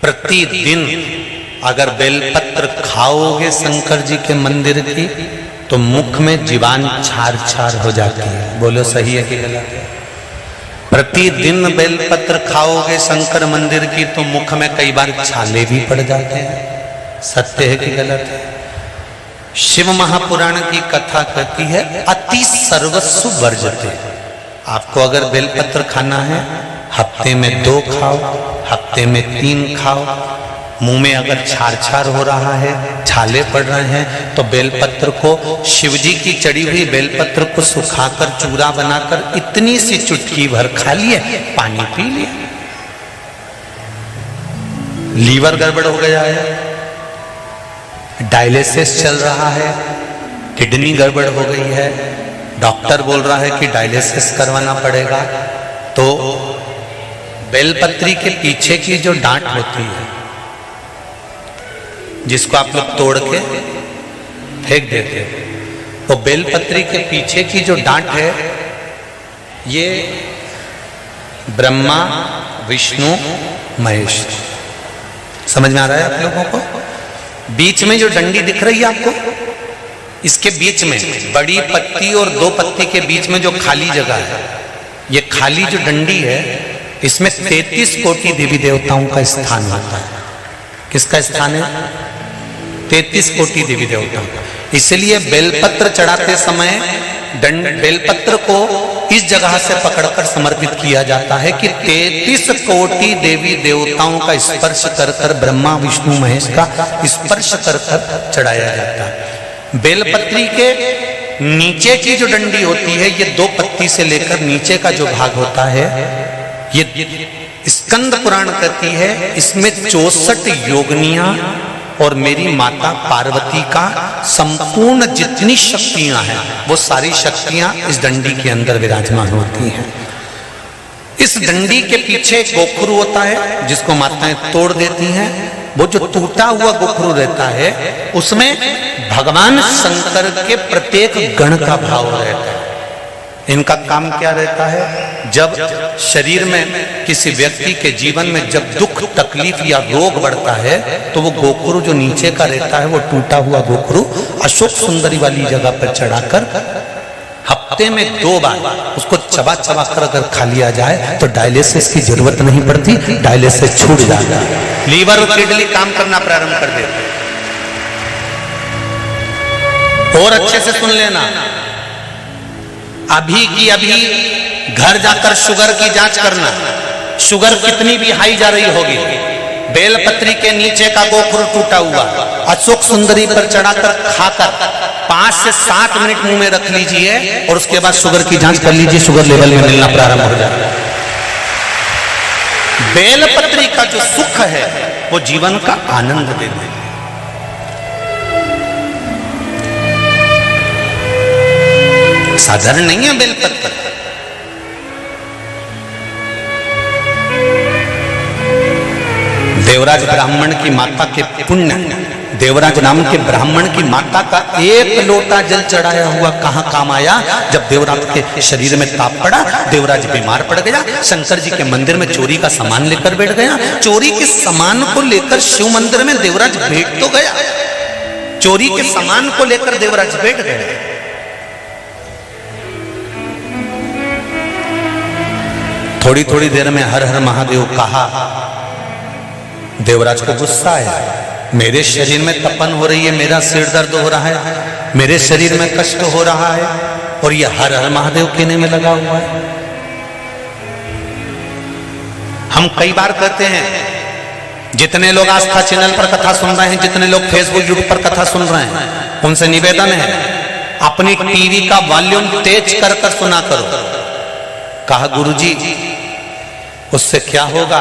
प्रतिदिन अगर बेलपत्र खाओगे शंकर जी के मंदिर की तो मुख में जीवान छार छार हो जाती है। बोलो सही है कि गलत है? प्रतिदिन बेलपत्र खाओगे शंकर मंदिर की तो मुख में कई बार छाले भी पड़ जाते हैं। सत्य है कि गलत है? शिव महापुराण की कथा कहती है अति सर्वस्व वर्जते। आपको अगर बेलपत्र खाना है हफ्ते में 2 खाओ, हफ्ते में 3 खाओ। मुंह में अगर छार छार हो रहा है, छाले पड़ रहे हैं तो बेलपत्र को, शिवजी की चढ़ी हुई बेलपत्र को सुखाकर चूरा बनाकर इतनी सी चुटकी भर खा लिए, पानी पी लिए। लीवर गड़बड़ हो गया है, डायलिसिस चल रहा है, किडनी गड़बड़ हो गई है, डॉक्टर बोल रहा है कि डायलिसिस करवाना पड़ेगा, तो बेलपत्री के पीछे की जो डांट होती है जिसको आप लोग तोड़ के फेंक देते हो, तो बेलपत्री के पीछे की जो डांट है ये ब्रह्मा विष्णु महेश। समझ में आ रहा है आप लोगों को? बीच में जो डंडी दिख रही है आपको, इसके बीच में बड़ी पत्ती और 2 पत्ती के बीच में जो खाली जगह है, ये खाली जो डंडी है इसमें 33 कोटि देवी देवताओं का स्थान होता है। किसका स्थान है? 33 कोटि देवी देवताओं का। इसलिए बेलपत्र चढ़ाते समय बेलपत्र को इस जगह से पकड़कर समर्पित किया जाता है कि 33 कोटि देवी देवताओं का स्पर्श कर कर, ब्रह्मा विष्णु महेश का स्पर्श कर कर चढ़ाया जाता है। बेलपत्री के नीचे की जो डंडी होती है, ये 2 पत्ती से लेकर नीचे का जो भाग होता है, ये स्कंद पुराण कहती है इसमें 64 योगनियां और मेरी माता पार्वती का संपूर्ण जितनी शक्तियां हैं वो सारी शक्तियां इस डंडी के अंदर विराजमान होती हैं। इस डंडी के पीछे एक गोखरू होता है जिसको माताएं तोड़ देती हैं। वो जो टूटा हुआ गोखरू रहता है उसमें भगवान शंकर के प्रत्येक गण का भाव रहता है। इनका काम क्या रहता है? जब शरीर में किसी व्यक्ति के जीवन में जब दुख तकलीफ या रोग बढ़ता है तो वो गोखरू जो नीचे का रहता है, वो टूटा हुआ गोखरू अशोक सुंदरी वाली जगह पर चढ़ाकर हफ्ते में 2 बार उसको चबा चबा कर अगर खा लिया जाए तो डायलिसिस की जरूरत नहीं पड़ती, डायलिसिस छूट जाता है, लीवर और किडनी काम करना प्रारंभ कर देते। और अच्छे से सुन लेना, अभी की अभी घर जाकर शुगर की जांच करना। शुगर कितनी भी हाई जा रही होगी, बेलपत्री के नीचे का गोखरू टूटा हुआ अशोक सुंदरी पर चढ़ाकर खाकर 5 से 7 मिनट मुंह में रख लीजिए और उसके बाद शुगर की जांच कर लीजिए, शुगर लेवल में मिलना प्रारंभ हो जाएगा। बेलपत्री का जो सुख है वो जीवन का आनंद देता है। साधारण नहीं है बेलपत्र। देवराज ब्राह्मण की माता के पुण्य, देवराज नाम के ब्राह्मण की माता का 1 लोटा जल चढ़ाया हुआ कहां काम आया? जब देवराज के शरीर में ताप पड़ा, देवराज बीमार पड़ गया, शंकर जी के मंदिर में चोरी का सामान लेकर बैठ गया। चोरी के सामान को लेकर शिव मंदिर में देवराज बैठ तो गया, चोरी के सामान को लेकर देवराज बैठ गया। थोड़ी थोड़ी देर में हर हर महादेव कहा, देवराज को गुस्सा आया, मेरे शरीर में तपन हो रही है, मेरा सिर दर्द हो रहा है, मेरे शरीर में कष्ट हो रहा है और ये हर हर महादेव कहने में लगा हुआ है। हम कई बार कहते हैं, जितने लोग आस्था चैनल पर कथा सुन रहे हैं, जितने लोग फेसबुक यूट्यूब पर कथा सुन रहे हैं, उनसे निवेदन है अपनी टीवी का वॉल्यूम तेज कर कर सुना करो। कहा गुरुजी उससे क्या होगा?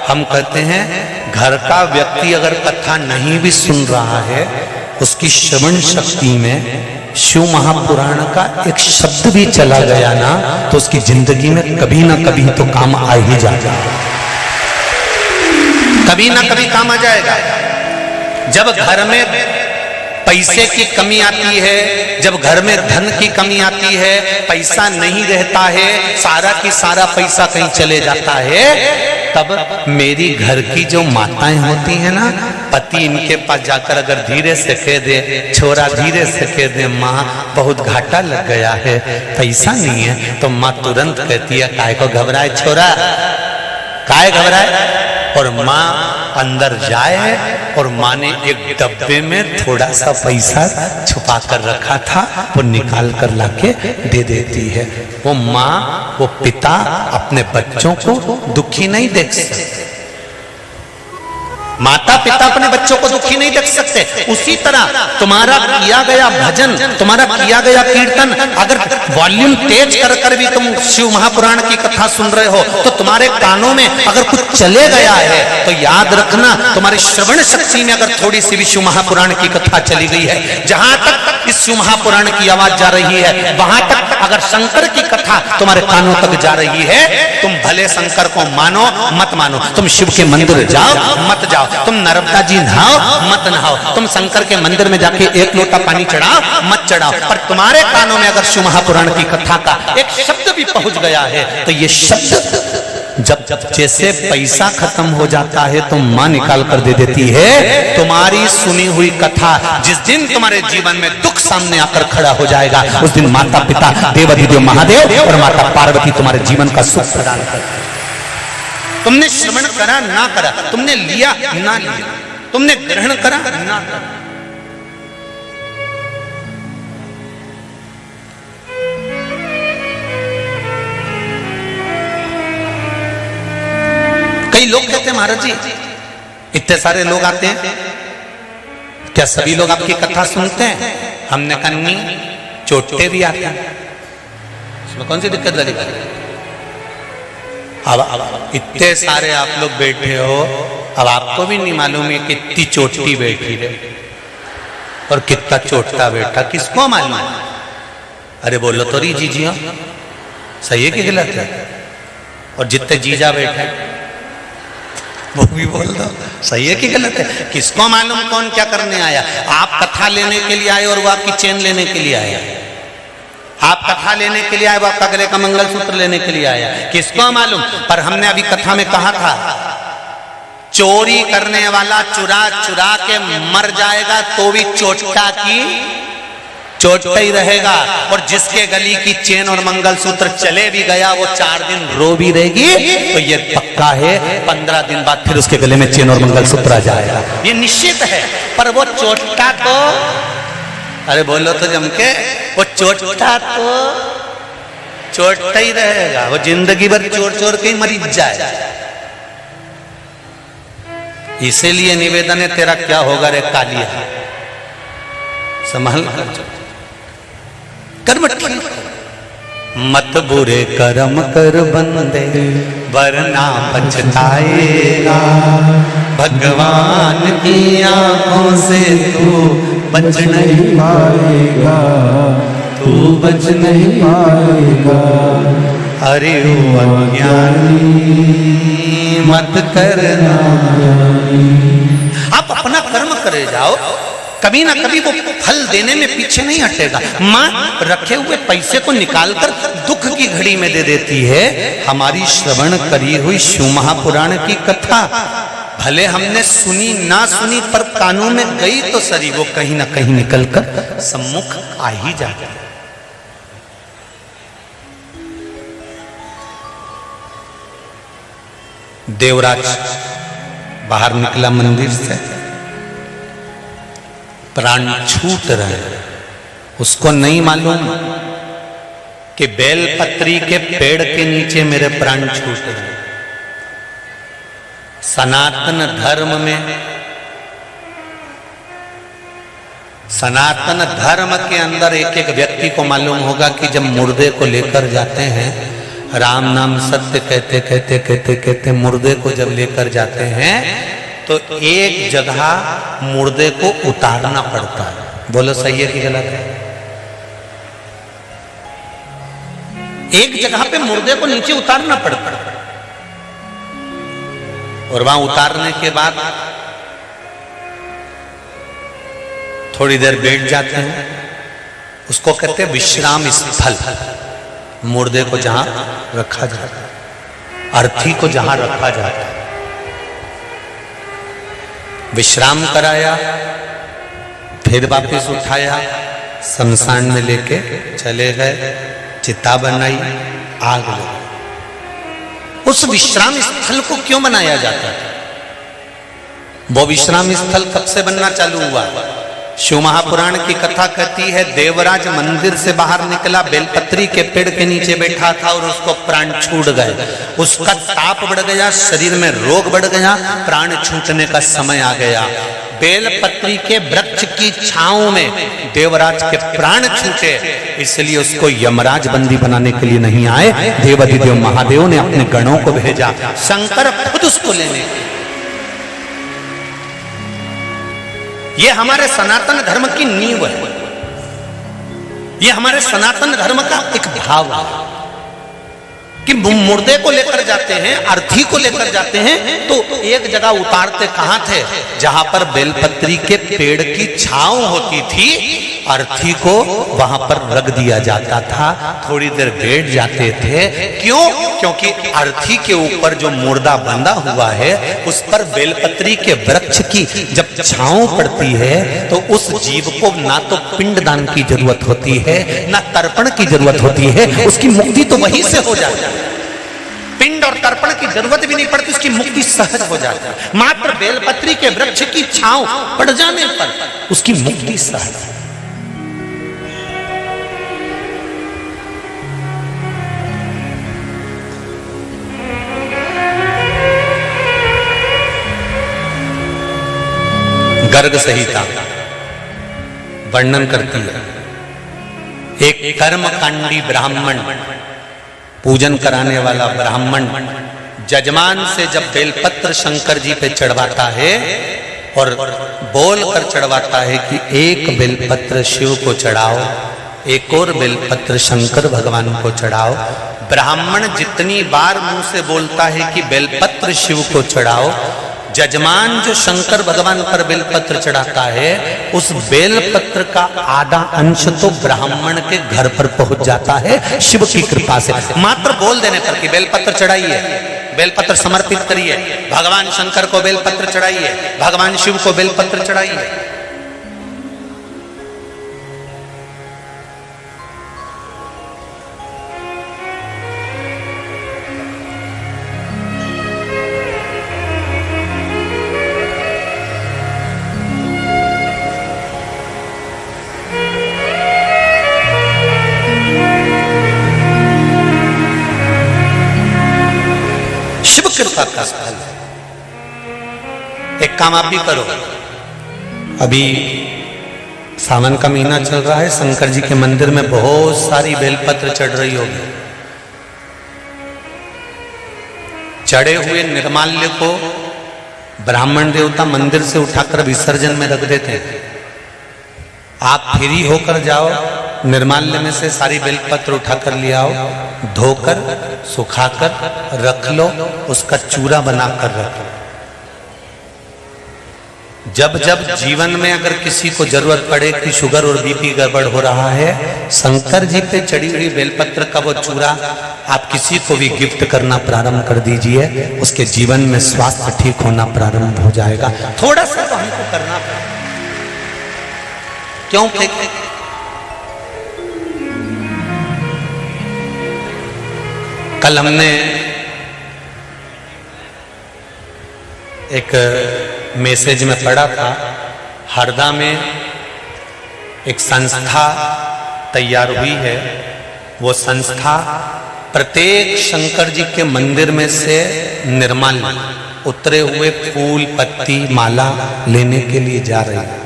हम कहते हैं घर का व्यक्ति अगर कथा नहीं भी सुन रहा है, उसकी श्रवण शक्ति में शिव महापुराण का एक शब्द भी चला गया ना तो उसकी जिंदगी में कभी ना कभी तो काम आ ही जाएगा, कभी ना कभी काम आ जाएगा। जब घर में पैसे की कमी आती है, जब घर में धन की कमी आती है, पैसा नहीं रहता है, सारा की सारा पैसा कहीं चले जाता है, तब मेरी घर की जो माताएं होती हैं ना, पति इनके पास जाकर अगर धीरे से कह दे, छोरा धीरे से कह दे, माँ बहुत घाटा लग गया है, पैसा नहीं है, तो माँ तुरंत कहती है काय को घबराए छोरा, काय घबराए। और माँ अंदर जाए और माँ ने एक डब्बे में थोड़ा सा पैसा छुपा कर रखा था, वो निकाल कर लाके दे देती है। वो माँ, वो पिता अपने बच्चों को दुखी नहीं देख सकते, माता पिता अपने बच्चों को दुखी नहीं देख सकते। उसी तरह तुम्हारा किया गया भजन, तुम्हारा किया गया कीर्तन, अगर वॉल्यूम तेज कर कर भी तुम शिव महापुराण की कथा सुन रहे हो, तो तुम्हारे कानों में अगर कुछ चले गया है तो याद रखना, तुम्हारी श्रवण शक्ति में अगर थोड़ी सी भी शिव महापुराण की कथा चली गई है, जहां तक इस शिव महापुराण की आवाज जा रही है, वहां तक अगर शंकर की कथा तुम्हारे कानों तक जा रही है, तुम भले शंकर को मानो मत मानो, तुम शिव के मंदिर जाओ मत जाओ, तुम नर्मदा जी नहाओ मत नहाओ, तुम शंकर के मंदिर में जाके एक लोटा पानी चढ़ाओ मत चढ़ाओ, पर तुम्हारे कानों में अगर शिव महापुराण की कथा का एक शब्द भी पहुंच गया है, तो ये शब्द जब जब जैसे पैसा खत्म हो जाता है तो मां निकाल कर दे देती है। तुम्हारी सुनी हुई कथा जिस दिन तुम्हारे जीवन में दुख सामने आकर खड़ा हो जाएगा, उस दिन माता पिता देवाधिदेव महादेव और माता पार्वती तुम्हारे जीवन का सुख प्रदान करें। तुमने श्रवण करा ना करा, तुमने लिया ना लिया, तुमने ग्रहण करा ना करा, कई लोग कहते हैं महाराज जी इतने सारे लोग आते हैं, क्या सभी लोग आपकी कथा सुनते हैं? हमने कहा नहीं, चोटे भी आते हैं, इसमें कौन सी दिक्कत लगी? अब इतने सारे आप लोग बैठे हो, अब आपको भी नहीं मालूम है कितनी चोटी बैठी है और कितना चोटता बैठा, किसको मालूम? अरे बोलो तो री जीजिया, सही है कि गलत है? और जितने जीजा बैठे वो भी बोल दो, सही है कि गलत है? किसको मालूम कौन क्या करने आया? आप कथा लेने के लिए आए और वो आपकी चेन लेने के लिए आया, आप कथा लेने के लिए आए, वो आपका गले का मंगलसूत्र लेने के लिए आया, किसको मालूम? पर हमने अभी कथा में कहा था, चोरी करने वाला चुरा चुरा के मर जाएगा तो भी चोटा की चोटा ही रहेगा, और जिसके गली की चेन और मंगलसूत्र चले भी गया वो 4 दिन रो भी रहेगी, तो ये पक्का है 15 दिन बाद फिर उसके गले में चेन और मंगलसूत्र आ जाएगा, ये निश्चित है। पर वो चोटा तो, अरे बोलो तो जम के, वो चोटा तो चोटा ही रहेगा, वो जिंदगी भर चोर चोर के ही मरी जाए। इसीलिए निवेदन है, तेरा क्या होगा रे कालिया, संभाल कर्म ठीक, मत बुरे कर्म कर बंदे वरना पछताएगा, भगवान की आंखों से तू बच नहीं पाएगा, तू बच नहीं पाएगा। अरे ओ अज्ञानी मत करना, आप अपना कर्म करे जाओ, कभी ना कभी वो फल देने में पीछे नहीं हटेगा। माँ रखे हुए पैसे को निकालकर दुख की घड़ी में दे देती है। हमारी श्रवण करी हुई शिव महापुराण की कथा भले हमने सुनी ना सुनी, पर कानों में गई तो सरी, वो कहीं ना कहीं निकलकर सम्मुख आ ही जाती है। देवराज बाहर निकला मंदिर से, प्राण छूट रहे, उसको नहीं मालूम कि बेलपत्री के पेड़ के नीचे मेरे प्राण छूट रहे। सनातन धर्म में, सनातन धर्म के अंदर एक एक व्यक्ति को मालूम होगा कि जब मुर्दे को लेकर जाते हैं, राम नाम सत्य कहते कहते कहते कहते मुर्दे को जब लेकर जाते हैं, तो एक जगह मुर्दे को उतारना पड़ता है। बोलो सही है कि गलत है? एक जगह पे मुर्दे को नीचे उतारना पड़ता है, और वहां उतारने के बाद थोड़ी देर बैठ जाते हैं, उसको कहते हैं विश्राम स्थल। मुर्दे को जहां रखा जाता है, अर्थी को जहां रखा जाता है। विश्राम कराया, फिर वापस उठाया, शमशान में लेके चले गए, चिता बनाई, आग लगाई। उस विश्राम स्थल को क्यों बनाया जाता था? वो विश्राम स्थल कब से बनना चालू हुआ? शिव महापुराण की कथा कहती है, देवराज मंदिर से बाहर निकला, बेलपत्री के पेड़ के नीचे बैठा था और उसको प्राण छूट गए। उसका ताप बढ़ गया, शरीर में रोग बढ़ गया, प्राण छूटने का समय आ गया। बेलपत्री के वृक्ष की छांव में देवराज के प्राण छूटे, इसलिए उसको यमराज बंदी बनाने के लिए नहीं आए, देवाधिदेव महादेव ने अपने गणों को भेजा, शंकर खुद उसको लेने। ये हमारे सनातन धर्म की नींव है, ये हमारे सनातन धर्म का एक भाव है कि मुर्दे को लेकर जाते हैं, अर्थी को लेकर जाते हैं, तो एक जगह उतारते कहां थे? जहां पर बेलपत्री के पेड़ की छांव होती थी, अर्थी को वहां पर रख दिया जाता था, थोड़ी देर बैठ जाते थे। क्यों? क्योंकि अर्थी के ऊपर जो मुर्दा बंधा हुआ है, उस पर बेलपत्री के वृक्ष की जब छांव पड़ती है, तो उस जीव को ना तो पिंडदान की जरूरत होती है, ना तर्पण की जरूरत होती है, उसकी मुक्ति तो वहीं से हो जाती है। पिंड और तर्पण की जरूरत भी नहीं पड़ती, उसकी मुक्ति सहज हो जाती है। मात्र बेलपत्री के वृक्ष की छांव पड़ जाने पर उसकी मुक्ति सहज। गर्ग संहिता वर्णन करती है, एक कर्मकांडी ब्राह्मण, पूजन कराने वाला ब्राह्मण जजमान से जब बेलपत्र शंकर जी पे चढ़वाता है और बोल कर चढ़वाता है कि एक बेलपत्र शिव को चढ़ाओ, एक और बेलपत्र शंकर भगवान को चढ़ाओ। ब्राह्मण जितनी बार मुंह से बोलता है कि बेलपत्र शिव को चढ़ाओ, जजमान जो शंकर भगवान पर बेलपत्र चढ़ाता है, उस बेलपत्र का आधा अंश तो ब्राह्मण के घर पर पहुंच जाता है शिव की कृपा से। मात्र बोल देने पर कि बेलपत्र चढ़ाइए, बेलपत्र समर्पित करिए, भगवान शंकर को बेलपत्र चढ़ाइए, भगवान शिव को बेलपत्र चढ़ाइए। कृपा का स्थल है। एक काम आप भी करो, अभी सावन का महीना चल रहा है, शंकर जी के मंदिर में बहुत सारी बेलपत्र चढ़ रही होगी। चढ़े हुए निर्माल्य को ब्राह्मण देवता मंदिर से उठाकर विसर्जन में रख देते हैं। आप फ्री होकर जाओ, निर्माल्य में से सारी बेलपत्र उठाकर ले आओ, धोकर सुखाकर रख लो, उसका चूरा बनाकर रख लो। जब जब जीवन में अगर किसी को जरूरत पड़े कि शुगर और बीपी गड़बड़ हो रहा है, शंकर जी पे चढ़ी हुई बेलपत्र का वो चूरा आप किसी को भी गिफ्ट करना प्रारंभ कर दीजिए, उसके जीवन में स्वास्थ्य ठीक होना प्रारंभ हो जाएगा। थोड़ा सा तो हमको करना पड़ेगा। क्यों फेंके? कल हमने एक मैसेज में पढ़ा था, हरदा में एक संस्था तैयार हुई है। वो संस्था प्रत्येक शंकर जी के मंदिर में से निर्माल्य, उतरे हुए फूल पत्ती माला लेने के लिए जा रही है।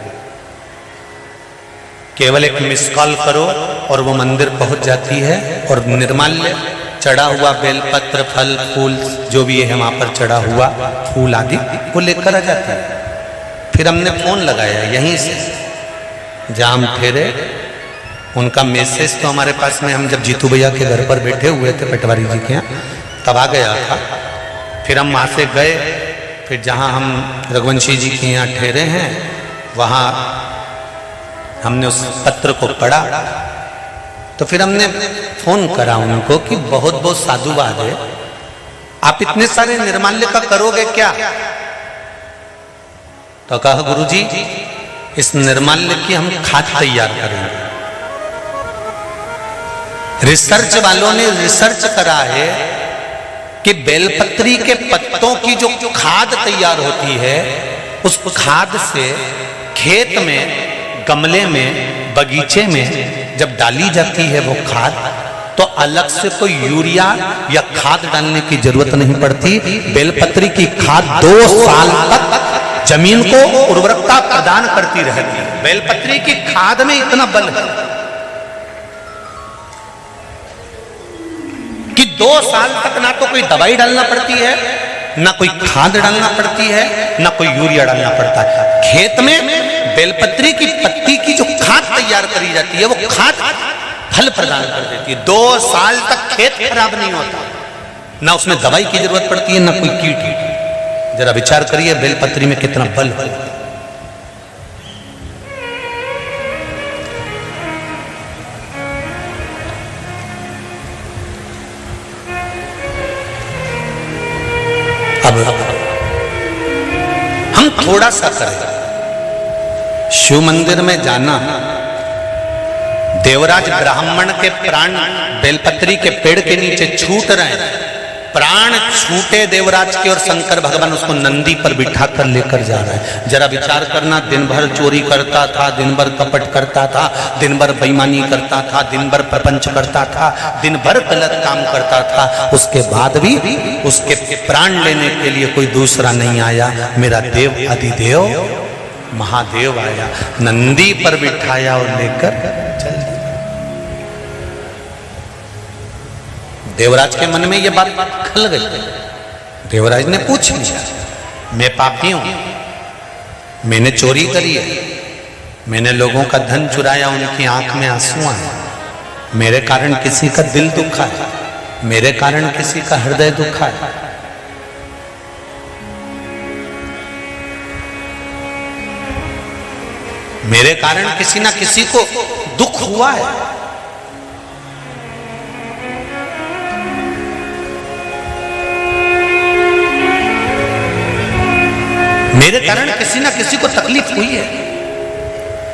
केवल एक मिस कॉल करो और वो मंदिर पहुंच जाती है और निर्माल्य, चढ़ा हुआ बेलपत्र, फल फूल जो भी है वहां पर चढ़ा हुआ फूल आदि वो लेकर आ जाते हैं। फिर हमने फोन लगाया यहीं से जहां हम ठहरे, उनका मैसेज तो हमारे पास में, हम जब जीतू भैया के घर पर बैठे हुए थे पटवारी जी के यहाँ, तब आ गया था। फिर हम वहां से गए, फिर जहां हम रघुवंशी जी के यहाँ ठहरे हैं, वहां हमने उस पत्र को पढ़ा तो फिर हमने फोन करा उनको कि बहुत बहुत साधुवाद है, आप इतने सारे निर्माल्य का करोगे क्या? तो कहा गुरुजी इस निर्माल्य की हम खाद तैयार करेंगे। रिसर्च वालों ने रिसर्च करा है कि बेलपत्री के पत्तों की जो खाद तैयार होती है उस खाद से खेत में, गमले में, बगीचे में जब डाली जाती है वो खाद, तो अलग से कोई यूरिया या खाद डालने की जरूरत नहीं पड़ती। बेलपत्री की खाद 2 साल तक जमीन को उर्वरकता प्रदान करती रहती है। बेलपत्री की खाद में इतना बल है कि 2 साल तक ना तो कोई दवाई डालना पड़ती है, ना कोई खाद डालना पड़ती है, ना कोई यूरिया डालना पड़ता है। खेत में बेलपत्री की पत्ती की जो खाद तैयार करी जाती है वो खाद फल प्रदान कर देती है। 2 साल तक खेत खराब नहीं होता, ना उसमें दवाई की जरूरत पड़ती है, ना कोई कीट। जरा विचार करिए बेलपत्री में कितना बल है। अब हम थोड़ा सा करें, शिव मंदिर में जाना, देवराज ब्राह्मण के प्राण बेलपत्री के पेड़ के नीचे छूट रहे हैं, प्राण छूटे देवराज के और शंकर भगवान उसको नंदी पर बिठा कर लेकर जा रहे हैं। जरा विचार करना, दिन भर चोरी करता था, दिन भर कपट करता था, दिन भर बेईमानी करता था, दिन भर प्रपंच करता था, दिन भर गलत काम करता था, उसके बाद भी उसके प्राण लेने के लिए कोई दूसरा नहीं आया। मेरा देव अधिदेव महादेव आया, नंदी पर बिठाया और लेकर चल। देवराज के मन में यह बात खल गई। देवराज ने पूछ लिया, मैं पापी हूं, मैंने चोरी करी है, मैंने लोगों का धन चुराया, उनकी आंख में आंसू आए, मेरे कारण किसी का दिल दुखा है, मेरे कारण किसी का हृदय दुखा है। मेरे कारण किसी ना किसी को दुख हुआ है। मेरे कारण किसी ना किसी को तकलीफ हुई है।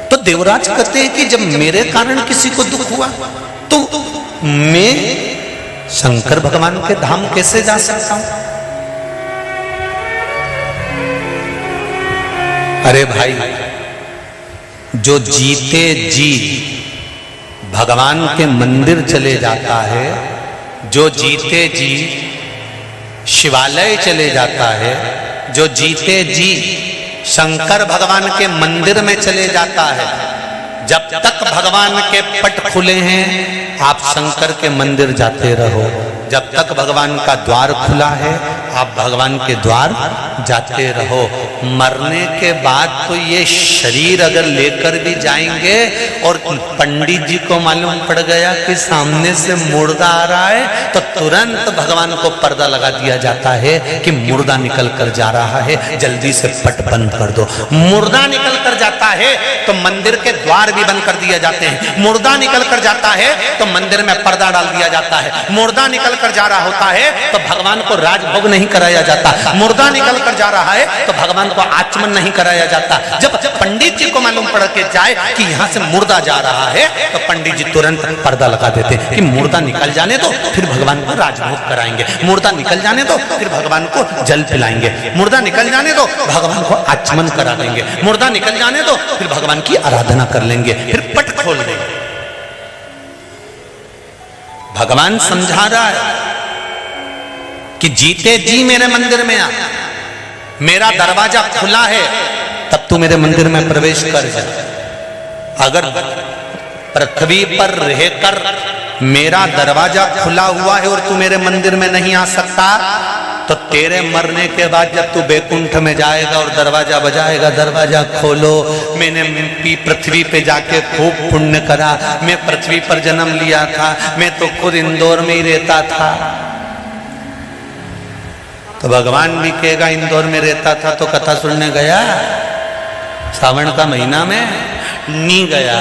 तो देवराज कहते हैं कि जब मेरे कारण किसी को दुख हुआ तो मैं शंकर भगवान के धाम कैसे जा सकता हूं? अरे भाई, जो जीते जी भगवान के मंदिर चले जाता है, जो जीते जी शिवालय चले जाता है, जो जीते जी शंकर भगवान के मंदिर में चले जाता है, जब तक भगवान के पट खुले हैं आप शंकर के मंदिर जाते रहो। जब तक भगवान का द्वार खुला है आप भगवान के द्वार जाते रहो। मरने के बाद तो ये शरीर अगर लेकर भी जाएंगे और पंडित जी को मालूम पड़ गया कि सामने से मुर्दा आ रहा है तो तुरंत भगवान को पर्दा लगा दिया जाता है कि मुर्दा निकल कर जा रहा है, जल्दी से पट बंद कर दो। मुर्दा निकल कर जाता है तो मंदिर के द्वार भी बंद कर दिए जाते हैं। मुर्दा निकल कर जाता है तो मंदिर में पर्दा डाल दिया जाता है। मुर्दा निकल कर जा रहा होता है तो भगवान को राजभोग नहीं कराया जाता। मुर्दा निकल कर जा रहा है तो भगवान को आचमन नहीं कराया जाता। जब पंडित जी को मालूम पड़ के जाए कि यहाँ से मुर्दा जा रहा है तो पंडित जी तुरंत पर्दा लगा देते कि मुर्दा निकल जाने दो फिर भगवान को राजभोग कराएंगे, मुर्दा निकल जाने दो फिर भगवान को जल पिलाएंगे, मुर्दा निकल जाने दो भगवान को आचमन करा देंगे, मुर्दा निकल जाने दो फिर भगवान की आराधना कर लेंगे, फिर पट खोल देंगे। भगवान समझा रहा है कि जीते जी मेरे मंदिर में आ, मेरा दरवाजा खुला है, तब तू मेरे मंदिर में प्रवेश कर जा। अगर पृथ्वी पर रहकर मेरा दरवाजा खुला हुआ है और तू मेरे मंदिर में नहीं आ सकता तो तेरे मरने के बाद जब तू बैकुंठ में जाएगा और दरवाजा बजाएगा, दरवाजा खोलो, मैंने पृथ्वी पे जाके खूब पुण्य करा, मैं पृथ्वी पर जन्म लिया था, मैं तो खुद इंदौर में ही रहता था। तो भगवान भी कहेगा इंदौर में रहता था तो कथा सुनने गया सावन का महीना में, नहीं गया।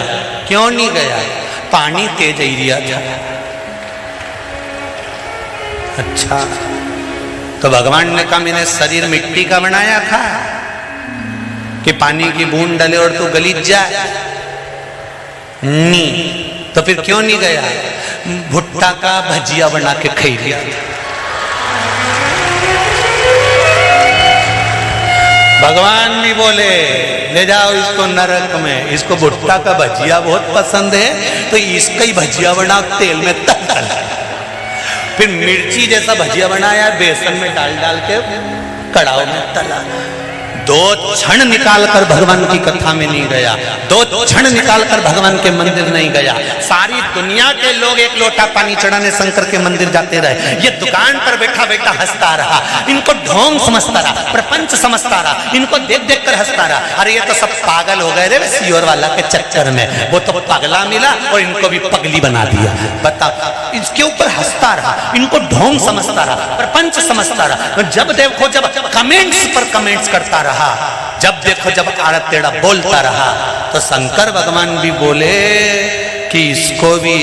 क्यों नहीं गया? पानी तेज एरिया था। अच्छा, तो भगवान ने कहा मैंने शरीर मिट्टी का बनाया था कि पानी की बूंद डाले और तू गलीज जाए? नहीं। तो फिर क्यों नहीं गया? भुट्टा का भजिया बना के खाई लिया। भगवान नहीं बोले ले जाओ इसको नरक में, इसको भुट्टा का भजिया बहुत पसंद है तो इसका ही भजिया बना तेल में तल डाल, फिर मिर्ची जैसा भजिया बनाया बेसन में डाल डाल के कड़ाव में तला। 2 क्षण निकालकर भगवान की कथा में नहीं गया, 2 क्षण निकालकर भगवान के मंदिर नहीं गया। सारी दुनिया के लोग एक लोटा पानी चढ़ाने शंकर के मंदिर जाते रहे, ये दुकान पर बैठा बैठा हंसता रहा, इनको ढोंग समझता रहा, प्रपंच समझता रहा, इनको देख देख कर हंसता रहा। अरे ये तो सब पागल हो गए रे सियोर वाला के चक्कर में, वो तो पगला मिला और इनको भी पगली बना दिया। बता, इसके ऊपर हंसता रहा, इनको ढोंग समझता रहा, प्रपंच समझता रहा। जब देखो जब कमेंट्स पर कमेंट्स करता रहा, जब देखो जब आड़ा टेढ़ा बोलता रहा, तो शंकर भगवान भी बोले कि इसको भी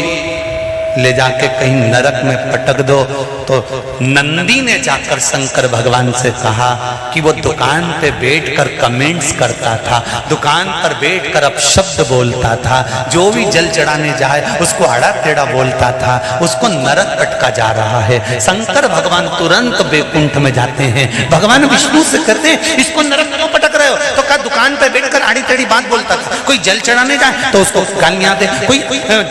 ले जाके कहीं नरक में पटक दो। तो नंदी ने जाकर शंकर भगवान से कहा कि वो दुकान पे बैठकर कमेंट्स करता था, दुकान पर बैठकर अपशब्द बोलता था, जो भी जल चढ़ाने जाए उसको आड़ा टेढ़ा बोलता था, उसको नरक पटका जा रहा है। शंकर भगवान तुरंत बैकुंठ में जाते हैं, भगवान विष्णु से कहते हैं इसको नरक क्यों पटक रहे हो? तो कहा दुकान पे बैठकर आड़ी टेढ़ी बात बोलता था, कोई जल चढ़ाने जाए तो उसको गालियां दे, कोई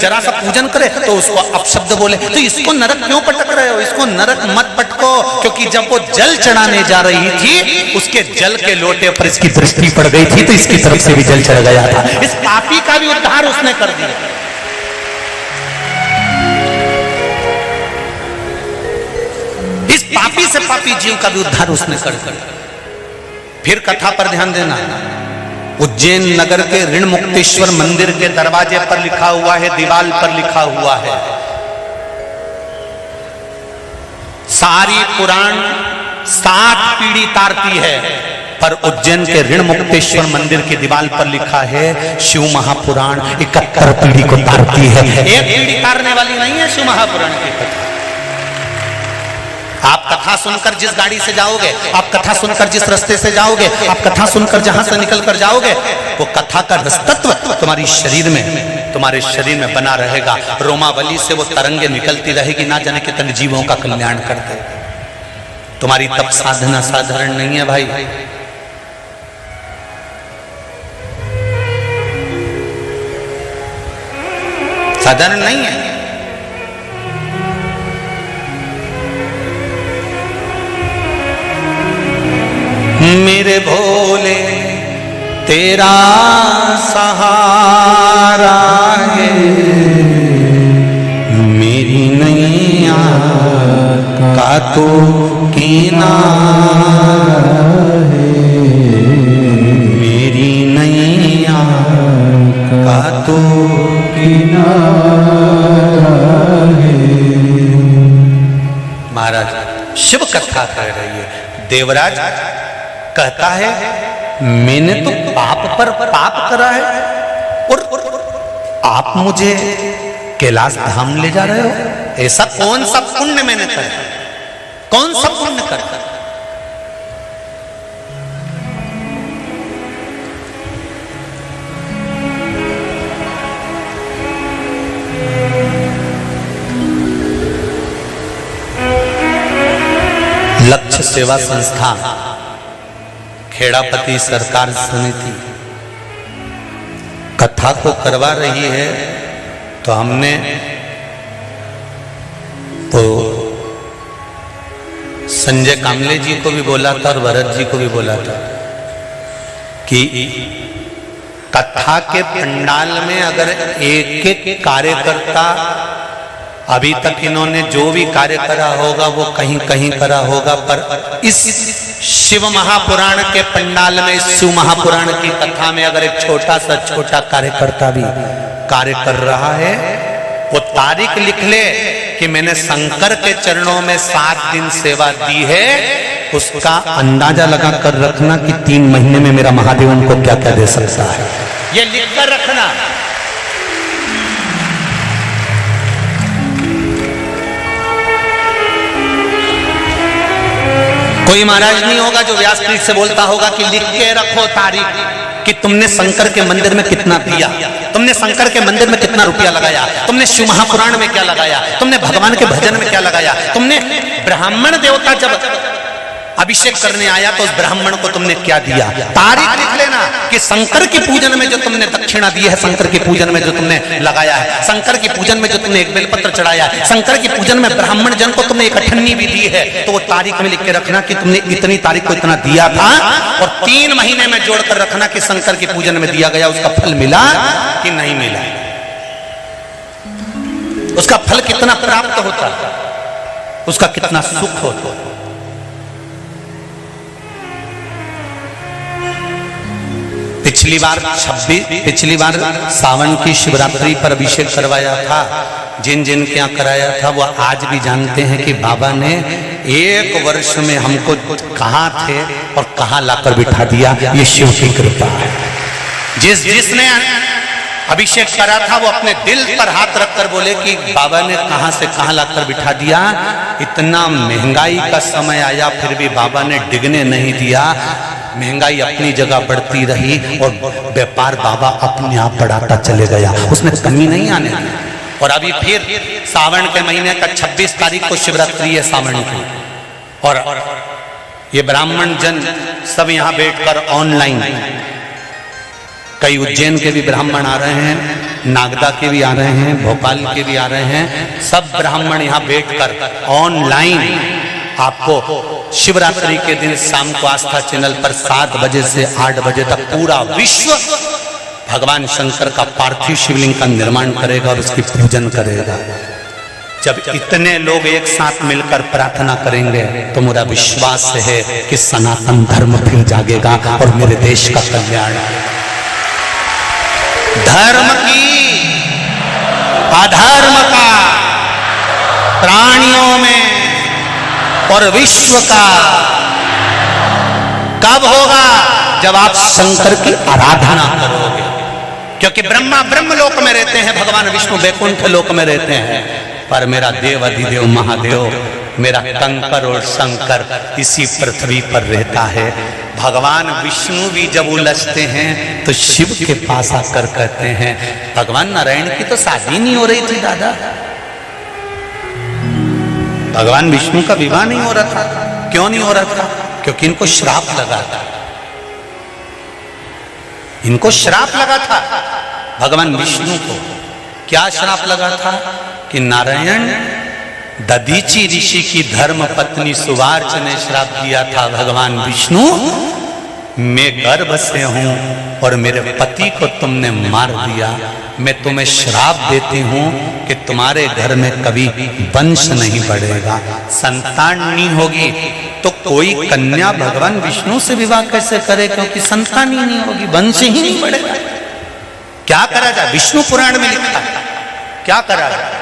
जरा सा पूजन करे तो उसको अपशब्द बोले, तो इसको नरक क्यों पटक रहे हो? इसको नरक मत पटको, क्योंकि जब वो जल चढ़ाने जा रही थी उसके जल के लोटे पर इसकी दृष्टि पड़ गई थी तो इसकी तरफ से भी जल चढ़ गया था। इस पापी का भी उद्धार उसने कर दिया। इस पापी से पापी जीव का भी उद्धार उसने कर दिया। फिर कथा पर ध्यान देना, उज्जैन नगर के ऋण मुक्तेश्वर मंदिर के दरवाजे पर लिखा हुआ है, दीवार पर लिखा हुआ है, सारी पुराण 7 पीढ़ी तारती है, पर उज्जैन के ऋण मुक्तेश्वर मंदिर की दीवार पर लिखा है शिव महापुराण 71 पीढ़ी को तारती है। एक पीढ़ी तारने वाली नहीं है शिव महापुराण की कथा। आप कथा सुनकर जिस गाड़ी से जाओगे, आप कथा सुनकर जिस रास्ते से जाओगे, आप कथा सुनकर जहां से निकल कर जाओगे, वो कथा का रसतत्व तुम्हारे शरीर में बना रहेगा। रोमावली से वो तरंगे निकलती रहेगी, ना जाने कितने जीवों का कल्याण कर दे। तुम्हारी तप साधना साधारण नहीं है भाई। साधारण नहीं है। मेरे भोले तेरा सहारा है, मेरी नैया का तो किनारा है, मेरी नैया का तो किनारा है। महाराज शिव कथा कह रही है। देवराज कहता है मैंने तो पाप पर पाप करा है और आप मुझे कैलाश धाम ले जा रहे हो। ऐसा कौन सा पुण्य मैंने करा? कौन सा पुण्य करता? लक्ष्य सेवा संस्था खेड़ापति सरकार समिति कथा को करवा रही है, तो हमने तो संजय कामले जी को भी बोला था और भरत जी को भी बोला था कि कथा के पंडाल में अगर एक एक कार्यकर्ता, अभी तक इन्होंने जो भी कार्य करा होगा वो कहीं कहीं करा होगा, पर इस शिव महापुराण के पंडाल में, इस शिव महापुराण की कथा में अगर एक छोटा कार्यकर्ता भी कार्य कर रहा है, वो तारीख लिख ले कि मैंने शंकर के चरणों में 7 दिन सेवा दी है, उसका अंदाजा लगा कर रखना कि 3 महीने में मेरा महादेव उनको क्या क्या दे सकता है। ये लिख कर रखना। कोई महाराज नहीं होगा जो व्यासपीठ से बोलता होगा कि लिख के रखो तारीख कि तुमने शंकर के मंदिर में कितना दिया, तुमने शंकर के मंदिर में कितना रुपया लगाया, तुमने शिव महापुराण में क्या लगाया, तुमने भगवान के भजन में क्या लगाया, तुमने ब्राह्मण देवता जब अभिषेक करने आया तो उस ब्राह्मण को तुमने क्या दिया। तारीख लिख लेना कि शंकर के पूजन में जो तुमने दक्षिणा दी है, शंकर के पूजन में जो तुमने लगाया है, शंकर के पूजन में जो तुमने एक बेलपत्र चढ़ाया है, शंकर के पूजन में ब्राह्मण जन को तुमने एक अठन्नी भी दी है, तो वो तारीख में लिख के रखना कि तुमने इतनी तारीख को इतना दिया था, और 3 महीने में जोड़कर रखना कि शंकर के पूजन में दिया गया उसका फल मिला कि नहीं मिला, उसका फल कितना प्राप्त होता, उसका कितना सुख होता। पिछली बार सावन की शिवरात्रि पर अभिषेक करवाया था, जिन जिन के यहाँ कराया था वो आज भी जानते हैं कि बाबा ने 1 वर्ष में हमको कहाँ थे और कहाँ लाकर बिठा दिया। ये शिव की कृपा है। जिसने अभिषेक करा था वो अपने दिल पर हाथ रखकर बोले कि बाबा ने कहाँ से कहाँ लाकर बिठा दिया। इतना महंगाई का समय आया फिर भी बाबा ने डिगने नहीं दिया, महंगाई अपनी जगह बढ़ती रही और व्यापार बाबा अपने आप बढ़ाता चले गया, उसमें कमी नहीं आने दी। और अभी फिर सावन के महीने का 26 तारीख को शिवरात्रि है सावन की, और ये ब्राह्मण जन सब यहाँ बैठकर ऑनलाइन, कई उज्जैन के भी ब्राह्मण आ रहे हैं, नागदा के भी आ रहे हैं, भोपाल के भी आ रहे हैं, सब ब्राह्मण यहाँ बैठकर ऑनलाइन आपको शिवरात्रि के दिन शाम को आस्था चैनल पर 7 बजे से 8 बजे तक पूरा विश्व भगवान शंकर का पार्थिव शिवलिंग का निर्माण करेगा और उसकी पूजन करेगा। जब इतने लोग एक साथ मिलकर प्रार्थना करेंगे तो मेरा विश्वास है कि सनातन धर्म फिर जागेगा और मेरे देश का कल्याण। धर्म की अधर्म का, प्राणियों में और विश्व का कब होगा? जब आप शंकर की आराधना करोगे, क्योंकि ब्रह्मा ब्रह्मलोक में रहते हैं, भगवान विष्णु वैकुंठ लोक में रहते हैं, पर मेरा देव अधिदेव महादेव, मेरा कंकर और शंकर इसी पृथ्वी पर रहता है। भगवान विष्णु भी जब उलझते हैं तो शिव के पास आकर कहते हैं, भगवान नारायण की तो शादी नहीं हो रही थी दादा, भगवान विष्णु का विवाह नहीं हो रहा था। क्यों नहीं हो रहा था? क्योंकि इनको श्राप लगा था, इनको श्राप लगा था भगवान विष्णु को। क्या श्राप लगा था? कि नारायण दधीची ऋषि की धर्म पत्नी सुवार्च ने श्राप दिया था, भगवान विष्णु मैं गर्भ से हूं और मेरे पति को तुमने मार दिया, मैं तुम्हें श्राप देती हूं कि तुम्हारे घर में कभी वंश नहीं बढ़ेगा, संतान नहीं होगी। तो कोई कन्या भगवान विष्णु से विवाह कैसे करे? क्योंकि संतान ही नहीं होगी, वंश ही नहीं बढ़ेगा। क्या करा जाए? विष्णु पुराण में लिखा है, क्या करा जाए?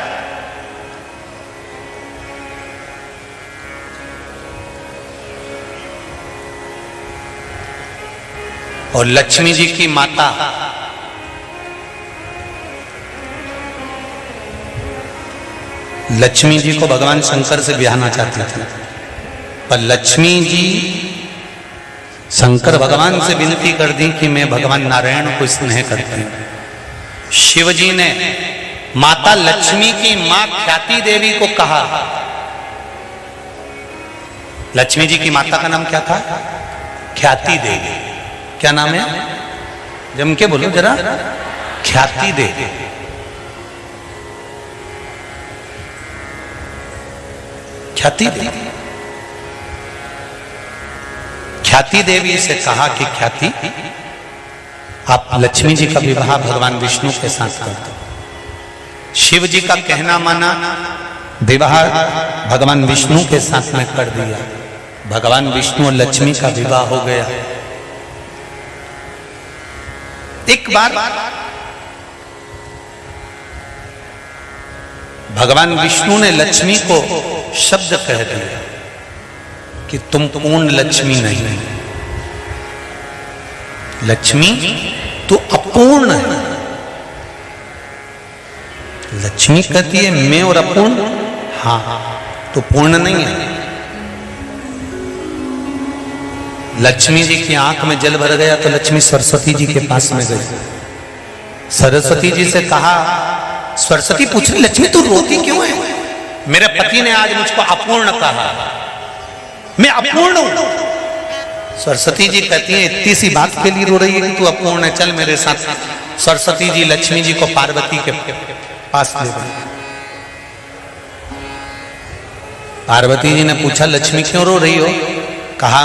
और लक्ष्मी जी की माता लक्ष्मी जी को भगवान शंकर से ब्याहना चाहती थी, पर लक्ष्मी जी शंकर भगवान से विनती कर दी कि मैं भगवान नारायण को स्नेह करती हूं। शिव जी ने माता लक्ष्मी की मां ख्याति देवी को कहा, लक्ष्मी जी की माता का नाम क्या था? ख्याति देवी। क्या नाम है? जम के बोलो जरा। ख्याति देवी। ख्याति देवी। ख्याति देवी से कहा कि ख्याति आप लक्ष्मी जी का विवाह भगवान विष्णु के साथ कर दो। शिव जी का कहना माना, विवाह भगवान विष्णु के साथ में कर दिया। भगवान विष्णु और लक्ष्मी का विवाह हो गया। एक बार भगवान विष्णु ने लक्ष्मी को शब्द कह दिया कि तुम पूर्ण लक्ष्मी नहीं, लक्ष्मी तू अपूर्ण है। लक्ष्मी कहती है मैं और अपूर्ण, हाँ तो पूर्ण नहीं है। लक्ष्मी जी की आंख में जल भर गया तो लक्ष्मी सरस्वती जी के पास में गई। सरस्वती जी से कहा, सरस्वती पूछ रही लक्ष्मी तू रोती क्यों है? मेरे पति ने आज मुझको अपूर्ण कहा, मैं अपूर्ण हूं। सरस्वती जी कहती है इतनी सी बात के लिए रो रही है कि तू अपूर्ण है, चल मेरे साथ। सरस्वती जी लक्ष्मी जी को पार्वती के पास ले गई। पार्वती जी ने पूछा लक्ष्मी क्यों रो रही हो? कहा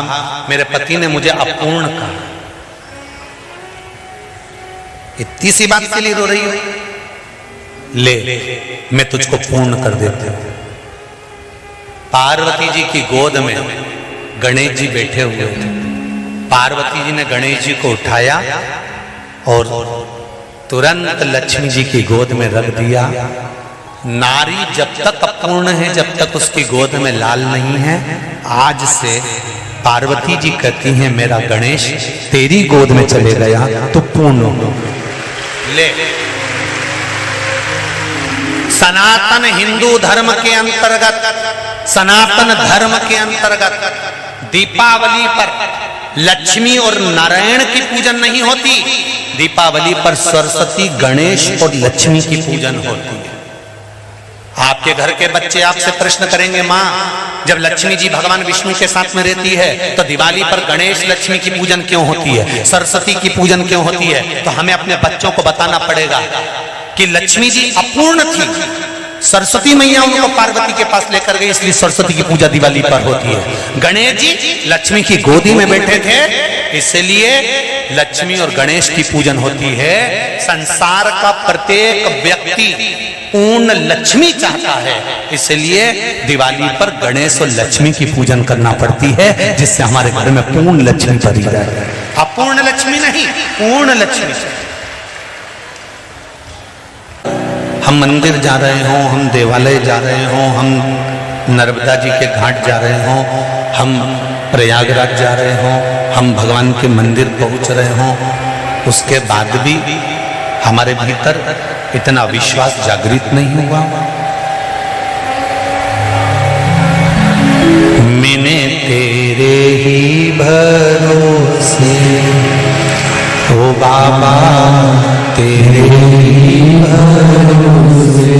मेरे पति ने मुझे अपूर्ण कहा। इतनी सी बात के लिए रो रही हो? ले मैं तुझको पूर्ण कर देती हूं। पार्वती जी की गोद में गणेश जी बैठे हुए थे। पार्वती जी ने गणेश जी को उठाया और तुरंत लक्ष्मी जी की गोद में रख दिया। नारी जब तक अपूर्ण है, जब तक उसकी गोद में लाल नहीं है, आज से पार्वती जी कहती हैं मेरा गणेश तेरी गोद में चले गया तो पूर्ण हो। ले सनातन हिंदू धर्म के अंतर्गत, सनातन धर्म के अंतर्गत दीपावली पर लक्ष्मी और नारायण की पूजन नहीं होती। दीपावली पर सरस्वती, गणेश और लक्ष्मी की पूजन होती है। आपके घर के बच्चे आपसे प्रश्न करेंगे माँ जब लक्ष्मी जी भगवान विष्णु के साथ में रहती है तो दिवाली पर गणेश लक्ष्मी की पूजन क्यों होती है, सरस्वती की पूजन क्यों होती है? तो हमें अपने बच्चों को बताना पड़ेगा कि लक्ष्मी जी अपूर्ण थी, सरस्वती मैया उनको पार्वती के पास लेकर गई, इसलिए सरस्वती की पूजा दिवाली पर होती है। गणेश जी लक्ष्मी की गोदी में बैठे थे, इसलिए लक्ष्मी और गणेश की पूजन होती है। संसार का प्रत्येक व्यक्ति पूर्ण लक्ष्मी चाहता है, इसलिए दिवाली पर गणेश और लक्ष्मी की पूजन करना पड़ती है, जिससे हमारे घर में पूर्ण लक्ष्मी भरी जाए। अपूर्ण लक्ष्मी नहीं, पूर्ण लक्ष्मी। हम मंदिर जा रहे हों, हम देवालय जा रहे हों, हम नर्मदा जी के घाट जा रहे हों, हम प्रयागराज जा रहे हों, हम भगवान के मंदिर पहुंच रहे हों, उसके बाद भी हमारे भीतर इतना विश्वास जागृत नहीं हुआ। मैंने तेरे ही भरोसे ओ बाबा तेरे ही भरोसे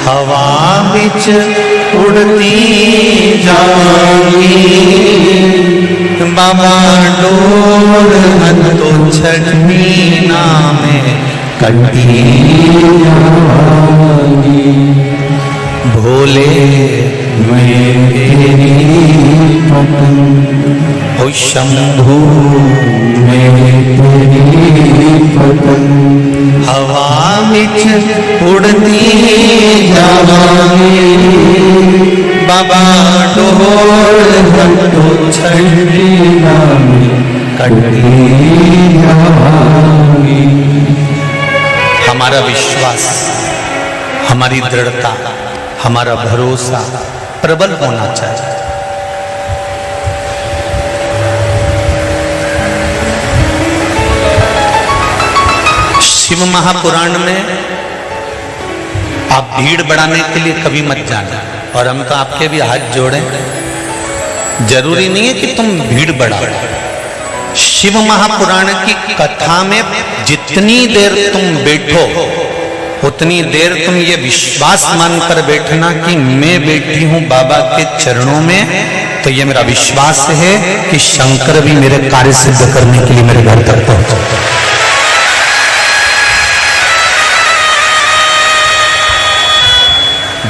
हवा बिच उड़ती जाऊंगी बाबा डोर तो छठनी नामे कटी भोले मैं तेरी ओ शंभू मैं तेरी हवा बिच उड़ती जावांगी बाबा डोर तो छठी नामी कटी जावांगी। हमारा विश्वास, हमारी दृढ़ता, हमारा भरोसा प्रबल होना चाहिए। शिव महापुराण में आप भीड़ बढ़ाने के लिए कभी मत जाना, और हम तो आपके भी हाथ जोड़ें, जरूरी नहीं है कि तुम भीड़ बढ़ाओ। शिव महापुराण की कथा में जितनी देर तुम बैठो उतनी देर तुम ये विश्वास मानकर बैठना कि मैं बैठी हूं बाबा के चरणों में, तो ये मेरा विश्वास है कि शंकर भी मेरे कार्य सिद्ध करने के लिए मेरे घर तक पहुंचे।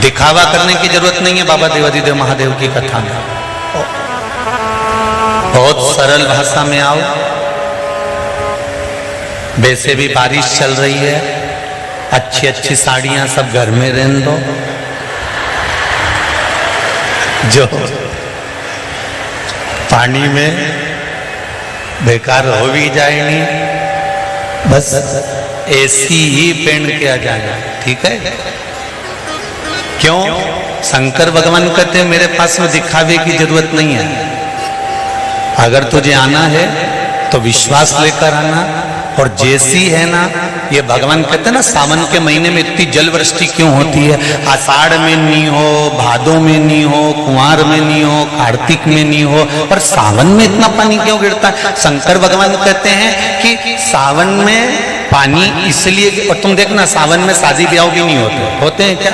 दिखावा करने की जरूरत नहीं है बाबा देवादिदेव महादेव की कथा में। बहुत सरल भाषा में आओ। वैसे भी बारिश चल रही है, अच्छी अच्छी साड़ियां सब घर में रहने दो, जो पानी में बेकार हो भी जाएगी, बस ऐसी ही पहन के आ जाना, ठीक है? क्यों? शंकर भगवान कहते हैं मेरे पास में दिखावे की जरूरत नहीं है। अगर तुझे आना है तो विश्वास लेकर आना, और जैसी है ना, ये भगवान कहते हैं ना सावन के महीने में इतनी जल वृष्टि क्यों होती है, आषाढ़ में नहीं हो, भादों में नहीं हो, कुंवार में नहीं हो, कार्तिक में नहीं हो, पर सावन में इतना पानी क्यों गिरता है। शंकर भगवान कहते हैं कि सावन में पानी इसलिए, और तुम देखना सावन में शादी ब्याह भी नहीं होते हैं क्या,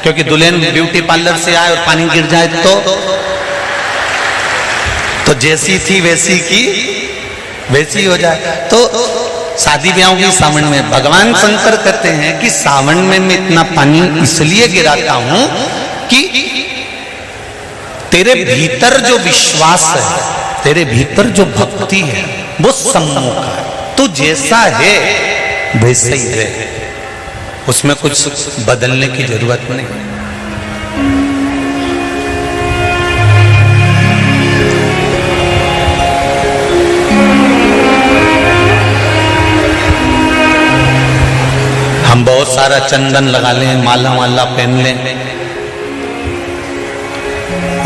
क्योंकि दुल्हन ब्यूटी पार्लर से आए और पानी गिर जाए तो जैसी थी वैसी की वैसी हो जाए। तो शादी ब्याह भी सावन में, भगवान शंकर कहते हैं कि सावन में मैं इतना पानी इसलिए गिराता हूं कि तेरे भीतर जो विश्वास है, तेरे भीतर जो भक्ति है वो सम्मुख है, तू जैसा है वैसे ही रहे, उसमें कुछ बदलने की जरूरत नहीं। हम बहुत सारा चंदन लगा लें, माला माला पहन लें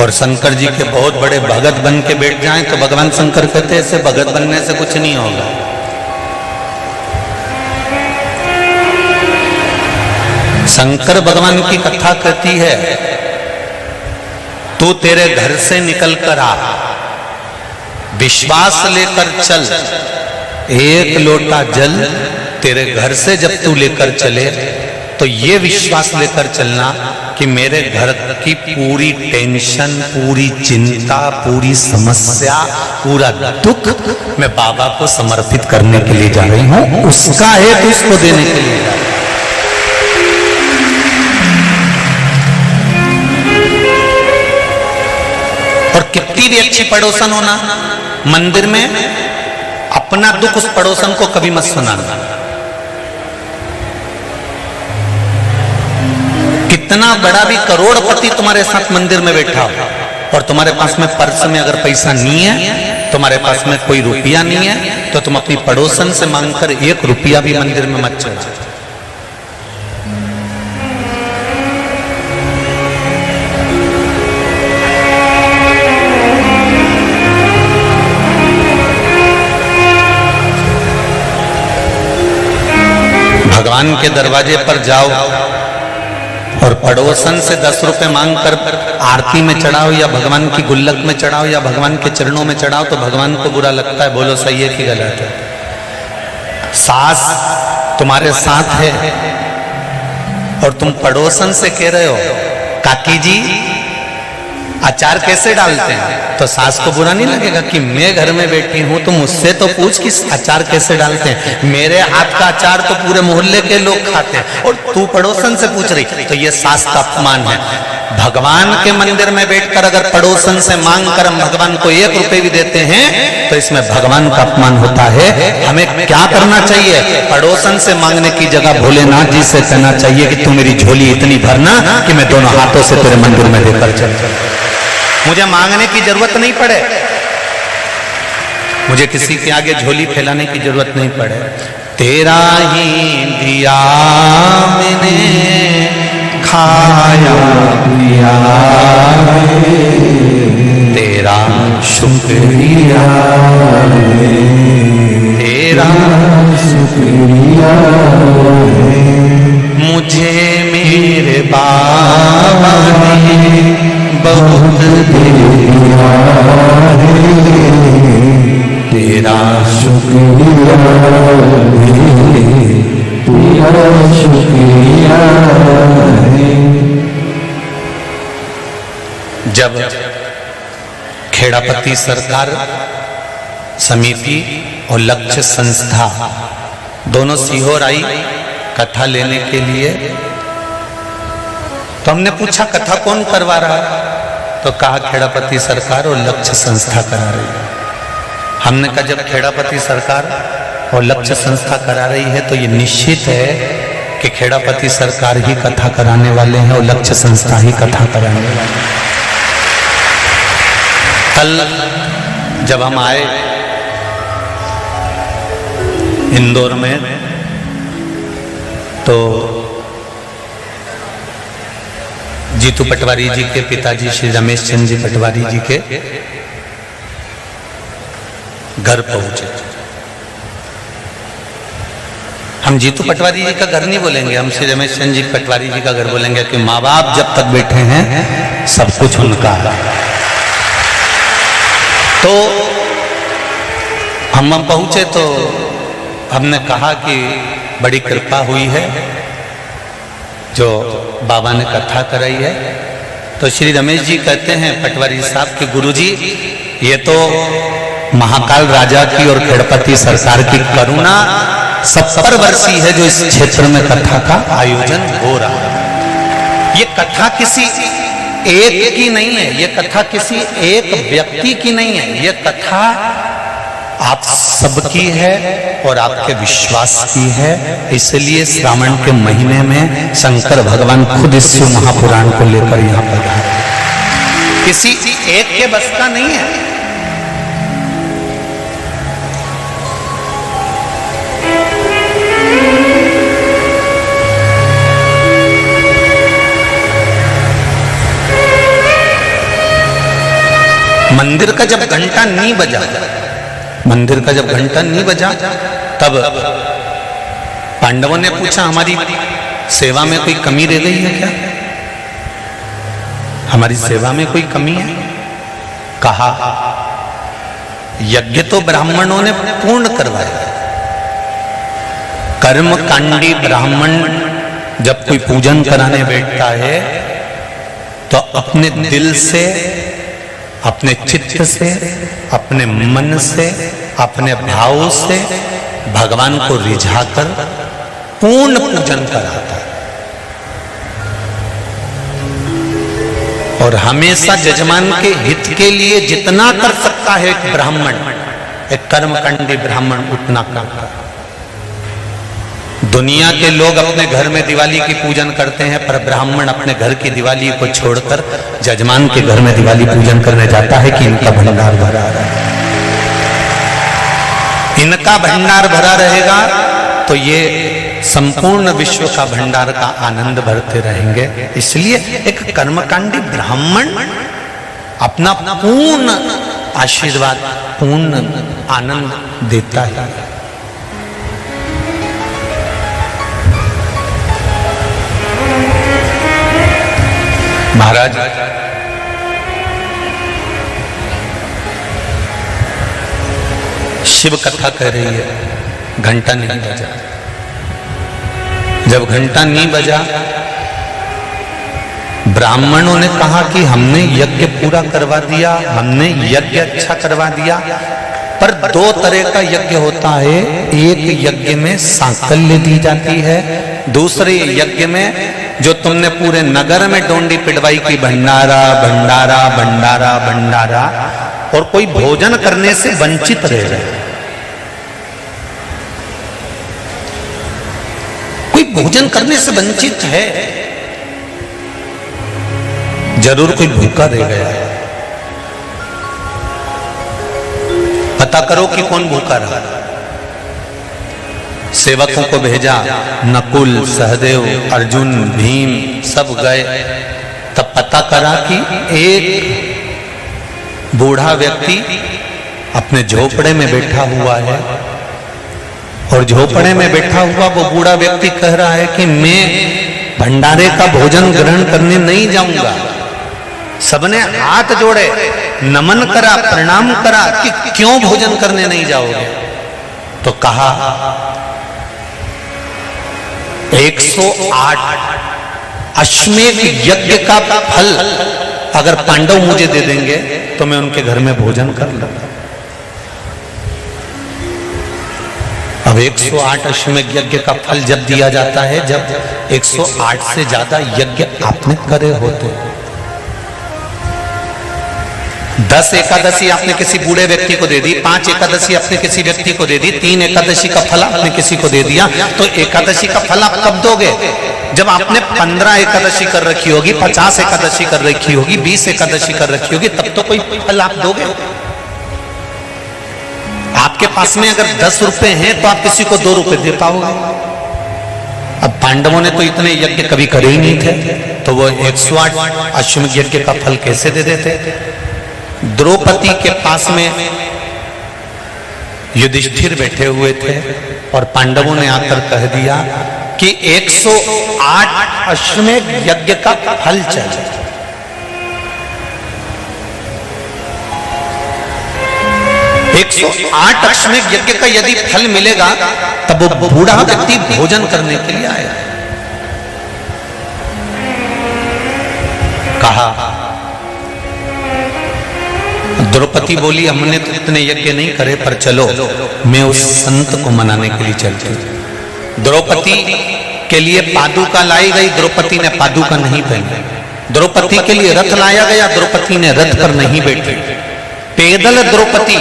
और शंकर जी के बहुत बड़े भगत बन के बैठ जाएं, तो भगवान शंकर कहते हैं ऐसे भगत बनने से कुछ नहीं होगा। शंकर भगवान की कथा कहती है, तू तेरे घर से निकल कर आ, विश्वास लेकर चल, एक लोटा जल तेरे घर से जब तू लेकर चले तो ये विश्वास लेकर चलना कि मेरे घर की पूरी टेंशन, पूरी चिंता, पूरी समस्या, पूरा दुख मैं बाबा को समर्पित करने के लिए जा रही हूं, उसका है तो उसको देने के लिए जा रही हूं। और कितनी भी अच्छी पड़ोसन होना, मंदिर में अपना दुख उस पड़ोसन को कभी मत सुनाना। कितना बड़ा भी करोड़पति तुम्हारे साथ मंदिर में बैठा हो और तुम्हारे पास में पर्स में अगर पैसा नहीं है, तुम्हारे पास में कोई रुपया नहीं है, तो तुम अपनी पड़ोसन से मांगकर 1 रुपया भी मंदिर में मत चढ़ा। भगवान के दरवाजे पर जाओ और पड़ोसन से 10 रुपए मांगकर आरती में चढ़ाओ या भगवान की गुल्लक में चढ़ाओ या भगवान के चरणों में चढ़ाओ, तो भगवान को बुरा लगता है। बोलो सही है कि गलत है? सास तुम्हारे साथ है और तुम पड़ोसन से कह रहे हो काकी जी अचार कैसे डालते हैं, तो सास को बुरा नहीं लगेगा कि मैं घर में बैठी हूं तो मुझसे तो पूछ कि अचार कैसे डालते हैं, मेरे हाथ का अचार तो पूरे मोहल्ले के लोग खाते हैं और तू पड़ोसन से पूछ रही, तो ये सास का अपमान है। भगवान के मंदिर में बैठकर अगर पड़ोसन से मांग कर हम भगवान को 1 रुपए भी देते हैं तो इसमें भगवान का अपमान होता है। हमें क्या करना चाहिए? पड़ोसन से मांगने की जगह भोलेनाथ जी से कहना चाहिए कि तू मेरी झोली इतनी भरना कि मैं दोनों हाथों से तेरे मंदिर में देकर चल, मुझे मांगने की जरूरत नहीं पड़े, मुझे किसी के आगे झोली फैलाने की जरूरत नहीं पड़े। तेरा ही दिया मैंने खाया पिया, तेरा शुक्रिया, तेरा शुक्रिया, मुझे मेरे बाबा ने बहुत दिया है, तेरा शुक्रिया, तेरा शुक्रिया है। जब खेड़ापति सरकार समिति और लक्ष्य संस्था दोनों सीहोर आई कथा लेने के लिए, तो हमने पूछा कथा कौन करवा रहा है, तो कहा खेड़ापति सरकार और लक्ष्य संस्था करा रही है। हमने कहा जब खेड़ापति सरकार और लक्ष्य संस्था करा रही है तो ये निश्चित है कि खेड़ापति सरकार ही कथा कराने वाले हैं और लक्ष्य संस्था ही कथा कराने वाले हैं। कल जब हम आए इंदौर में तो जीतू पटवारी जी के पिताजी श्री रमेश चंद्र जी पटवारी जी के घर पहुंचे हम जीतू पटवारी जी का घर नहीं बोलेंगे, हम श्री रमेश चंद्र जी पटवारी जी का घर बोलेंगे कि माँ बाप जब तक बैठे हैं सब कुछ उनका है। तो हम पहुंचे तो हमने कहा कि बड़ी कृपा हुई है जो बाबा ने कथा कराई है। तो श्री रमेश जी कहते हैं पटवारी साहब के गुरुजी, ये तो महाकाल राजा की और खेड़पति सरकार की करुणा 70 वर्षीय है जो इस क्षेत्र में कथा का आयोजन हो रहा है। ये कथा किसी एक की नहीं है, ये कथा किसी एक व्यक्ति की नहीं है, ये कथा आप सबकी है और आपके विश्वास की है। इसलिए श्रावण के महीने में शंकर भगवान खुद इस महापुराण को लेकर यहाँ पर किसी एक के बस का नहीं है। मंदिर का जब घंटा नहीं बजा, मंदिर का जब घंटा नहीं बजा तब पांडवों ने पूछा हमारी सेवा में कोई कमी रह गई है क्या, हमारी सेवा में कोई कमी है? कहा यज्ञ तो ब्राह्मणों ने पूर्ण करवाया। कर्मकांडी ब्राह्मण जब कोई पूजन कराने बैठता है तो अपने दिल से, अपने चित्त से, अपने मन से, अपने भाव से भगवान को रिझाकर पूर्ण पूजन कराता है। और हमेशा जजमान के हित के लिए जितना कर सकता है एक ब्राह्मण, एक कर्मकांडी ब्राह्मण उतना करता है। दुनिया के लोग अपने घर में दिवाली की पूजन करते हैं, पर ब्राह्मण अपने घर की दिवाली को छोड़कर जजमान के घर में दिवाली पूजन करने जाता है कि इनका भंडार भरा रहा है। इनका भंडार भरा रहेगा तो ये संपूर्ण विश्व का भंडार का आनंद भरते रहेंगे। इसलिए एक कर्मकांडी ब्राह्मण अपना पूर्ण आशीर्वाद, पूर्ण आनंद देता है। महाराज शिव कथा कह रही है, घंटा नहीं बजा। जब घंटा नहीं बजा, ब्राह्मणों ने कहा कि हमने यज्ञ पूरा करवा दिया, हमने यज्ञ अच्छा करवा दिया, पर दो तरह का यज्ञ होता है। एक यज्ञ में सांकल्य दी जाती है, दूसरे यज्ञ में जो तुमने पूरे नगर में डोंडी पिटवाई की भंडारा भंडारा भंडारा भंडारा, और कोई भोजन करने से वंचित रह जाए, कोई भोजन करने से वंचित है, जरूर कोई भूखा रह गया है। पता करो कि कौन भूखा रहा। सेवकों को भेजा, नकुल, सहदेव, अर्जुन, भीम सब गए। तब पता करा कि एक बूढ़ा व्यक्ति अपने झोपड़े में बैठा हुआ है, और झोपड़े में बैठा हुआ वो बूढ़ा व्यक्ति कह रहा है कि मैं भंडारे का भोजन ग्रहण करने नहीं जाऊंगा। सबने हाथ जोड़े, नमन करा, प्रणाम करा कि क्यों भोजन करने नहीं जाओगे? तो कहा 108 अश्वमेध यज्ञ का फल अगर पांडव मुझे दे देंगे तो मैं उनके घर में भोजन कर लूंगा। अब 108 अश्वमेध यज्ञ का फल जब दिया जाता है जब 108 से ज्यादा यज्ञ आपने करे होते। 10 एकादशी आपने किसी बूढ़े व्यक्ति को दे दी, 5 एकादशी आपने किसी व्यक्ति को दे दी, 3 एकादशी का फल आपने किसी को दे दिया, तो एकादशी का फल आप कब दोगे? जब आपने 15 एकादशी कर रखी होगी, 50 एकादशी कर रखी होगी, 20 एकादशी कर रखी होगी, तब तो कोई फल आप दोगे। आपके पास में अगर 10 रुपए हैं तो आप किसी को 2 रुपए दे पाओगे। अब पांडवों ने तो इतने यज्ञ कभी करे ही नहीं थे, तो वो 108 अश्वमेध यज्ञ का फल कैसे दे देते? द्रौपदी के पास में युधिष्ठिर बैठे हुए थे और पांडवों ने आकर कह दिया कि 108 अश्वमेध यज्ञ का फल चाहिए। 108 अश्वमेध यज्ञ का यदि फल मिलेगा तब वो बूढ़ा व्यक्ति भोजन करने के लिए आया। कहा, द्रौपदी बोली हमने तो इतने यज्ञ नहीं करे, पर चलो मैं उस संत को मनाने के लिए चलती हूं। द्रौपदी के लिए पादुका लाई गई, द्रौपदी ने पादुका नहीं पहनी। द्रौपदी के लिए रथ लाया गया, द्रौपदी ने रथ पर नहीं बैठी। पैदल द्रौपदी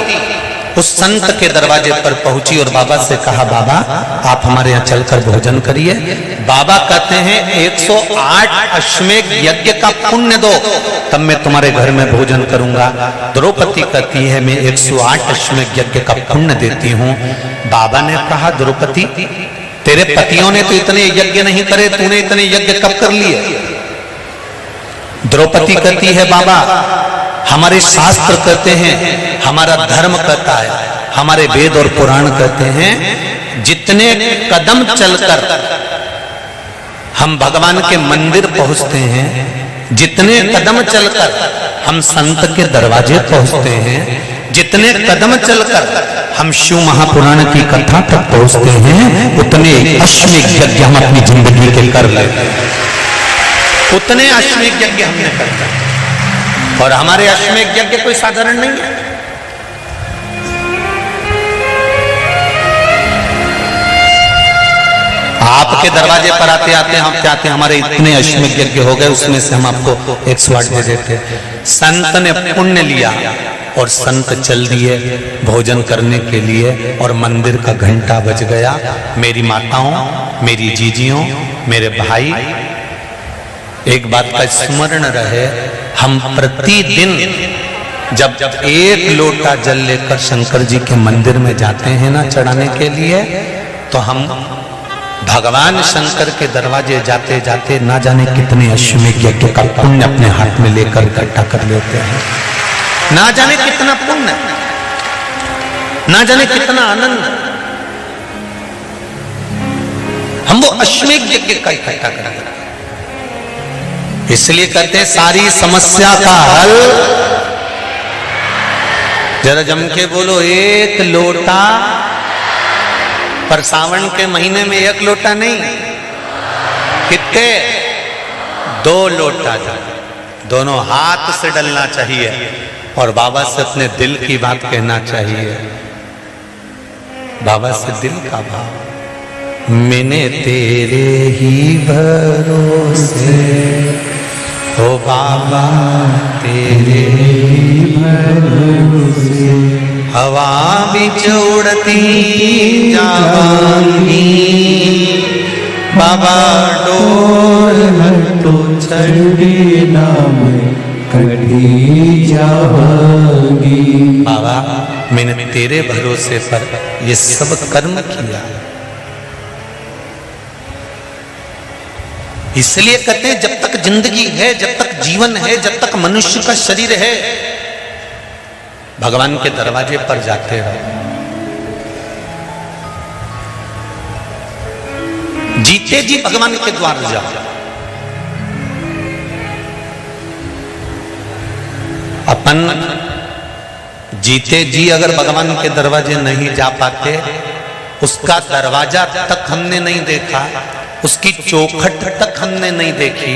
उस संत के दरवाजे पर पहुंची और बाबा से कहा, बाबा आप हमारे यहाँ चलकर भोजन करिए। बाबा कहते हैं 108 अश्वमेध यज्ञ का पुण्य दो, तब मैं तुम्हारे घर में भोजन करूंगा। द्रौपदी कहती है मैं 108 अश्वमेध यज्ञ का पुण्य देती हूँ। बाबा ने कहा, द्रौपदी तेरे पतियों ने तो इतने यज्ञ नहीं करे, तूने इतने यज्ञ कब कर लिए? द्रौपदी कहती है, बाबा हमारे शास्त्र कहते हैं, हमारा धर्म कहता है, हमारे वेद और पुराण कहते हैं, जितने कदम चलकर हम भगवान के मंदिर पहुंचते हैं, जितने कदम चलकर हम संत के दरवाजे पहुंचते हैं, जितने कदम चलकर हम शिव महापुराण की कथा तक पहुंचते हैं, उतने अश्वमेध यज्ञ हम अपनी जिंदगी के कर लेते हैं। उतने अश्वमेध यज्ञ हमने करते हैं। और हमारे अश्वमेध यज्ञ कोई साधारण नहीं है। आपके दरवाजे पर आते आते हम क्या आते, हमारे इतने अश्वमेध यज्ञ हो गए, उसमें से हम आपको 108 दे देते। संत ने पुण्य लिया और संत चल दिए भोजन करने के लिए, और मंदिर का घंटा बज गया। मेरी माताओं, मेरी जीजियों, मेरे भाई, एक बात का स्मरण रहे, हम प्रतिदिन जब 1 लोटा जल लेकर शंकर जी के मंदिर में जाते हैं ना चढ़ाने के लिए, तो हम भगवान शंकर के दरवाजे जाते जाते ना जाने कितने अश्वमेध यज्ञ का पुण्य अपने हाथ में लेकर इकट्ठा कर लेते हैं। ना जाने कितना पुण्य, ना जाने कितना आनंद हम वो अश्वमेध यज्ञ का इकट्ठा करते हैं। इसलिए कहते हैं सारी समस्या का हल, जरा जम के बोलो, 1 लोटा। पर सावन के महीने में 1 लोटा नहीं, कितने? 2 लोटा। दोनों हाथ से डलना चाहिए और बाबा से अपने दिल की बात कहना चाहिए। बाबा से दिल का भाव, मैंने तेरे ही भरोसे, ओ बाबा तेरे ही भरोसे, हवा बिच उड़ती जावांगी, बाबा डोर हटो छड़ी नाम कटी जावांगी। बाबा मैंने तेरे भरोसे पर ये सब कर्म किया। इसलिए कहते हैं जब तक जिंदगी है, जब तक जीवन है, जब तक मनुष्य का शरीर है, भगवान के दरवाजे पर जाते रहो। जीते जी भगवान के द्वार जाओ। अपन जीते जी अगर भगवान के दरवाजे नहीं जा पाते, उसका दरवाजा तक हमने नहीं देखा, उसकी चौखट तक हमने नहीं देखी,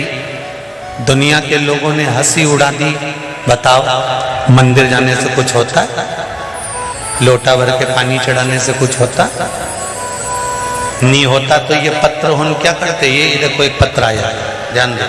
दुनिया के लोगों ने हंसी उड़ा दी। बताओ मंदिर जाने से कुछ होता है? लोटा भर के पानी चढ़ाने से कुछ होता नहीं होता। तो ये पत्र हम क्या करते, ये देखो एक पत्र आया, ध्यान दो।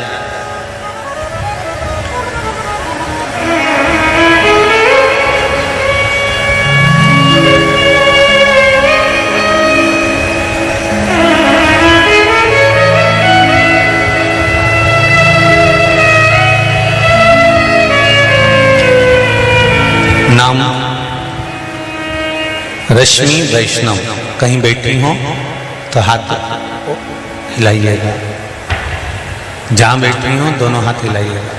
नाम रश्मि वैष्णव। कहीं बैठी हो तो हाथ हिलाइएगा, जहां बैठी हो दोनों हाथ हिलाइएगा।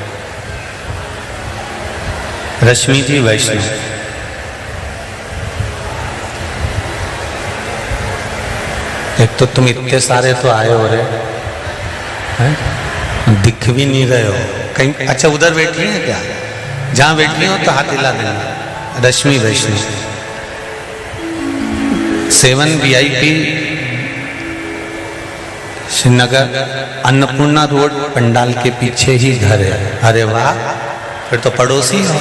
रश्मि जी वैष्णव। एक तो तुम इतने सारे तो आए हो रे हैं, दिख भी नहीं रहे हो कहीं। अच्छा उधर बैठी है क्या? जहां बैठी हो तो हाथ हिला देना। रश्मि वैष्णव 7 VIP श्रीनगर अन्नपूर्णा रोड पंडाल के पीछे ही घर है। अरे वाह, फिर तो पड़ोसी हो।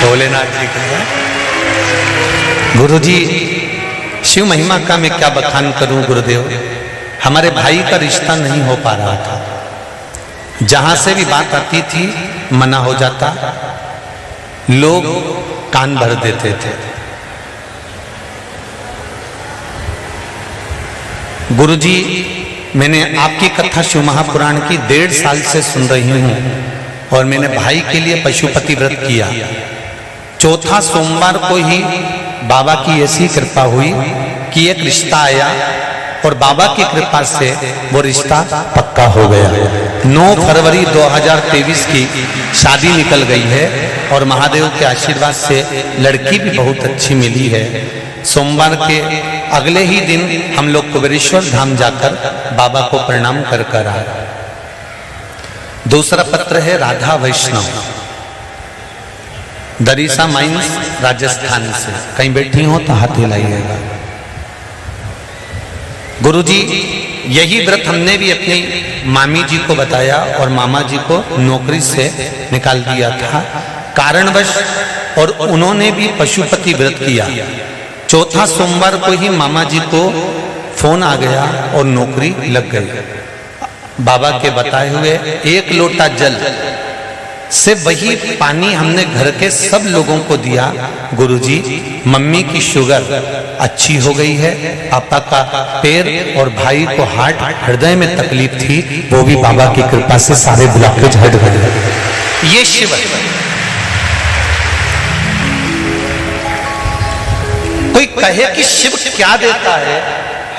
भोलेनाथ जी का गुरु जी शिव महिमा का मैं क्या बखान करूं गुरुदेव। हमारे भाई का रिश्ता नहीं हो पा रहा था। जहां से भी बात आती थी मना हो जाता, लोग कान भर देते थे। गुरुजी मैंने आपकी कथा शिव महापुराण की 1.5 साल से सुन रही हूं और मैंने भाई के लिए पशुपति व्रत किया। चौथा सोमवार को ही बाबा की ऐसी कृपा हुई कि एक रिश्ता आया और बाबा की कृपा से वो रिश्ता पक्का हो गया। 9 फरवरी 2023 की शादी निकल गई है और महादेव के आशीर्वाद से लड़की भी बहुत अच्छी मिली है। सोमवार के अगले ही दिन हम लोग कुबेरेश्वर धाम जाकर बाबा को प्रणाम कर कर आए। दूसरा पत्र है राधा वैष्णव, दरीसा माइंस राजस्थान से। कहीं बैठी हो तो हाथ हिलाइएगा। गुरुजी यही व्रत हमने भी अपनी मामी जी को बताया और मामा जी को नौकरी से निकाल दिया था कारणवश, और उन्होंने भी पशुपति व्रत किया। चौथा सोमवार को ही मामा जी को फोन आ गया और नौकरी लग गई। बाबा के बताए हुए 1 लोटा जल से वही पानी हमने घर के सब लोगों को दिया। गुरुजी मम्मी की शुगर अच्छी हो गई है, पापा का पैर और भाई को हार्ट हृदय में तकलीफ थी, वो भी बाबा की कृपा से सारे ब्लॉकेज हट गए। ये शिव है। कोई कहे कि शिव क्या देता है,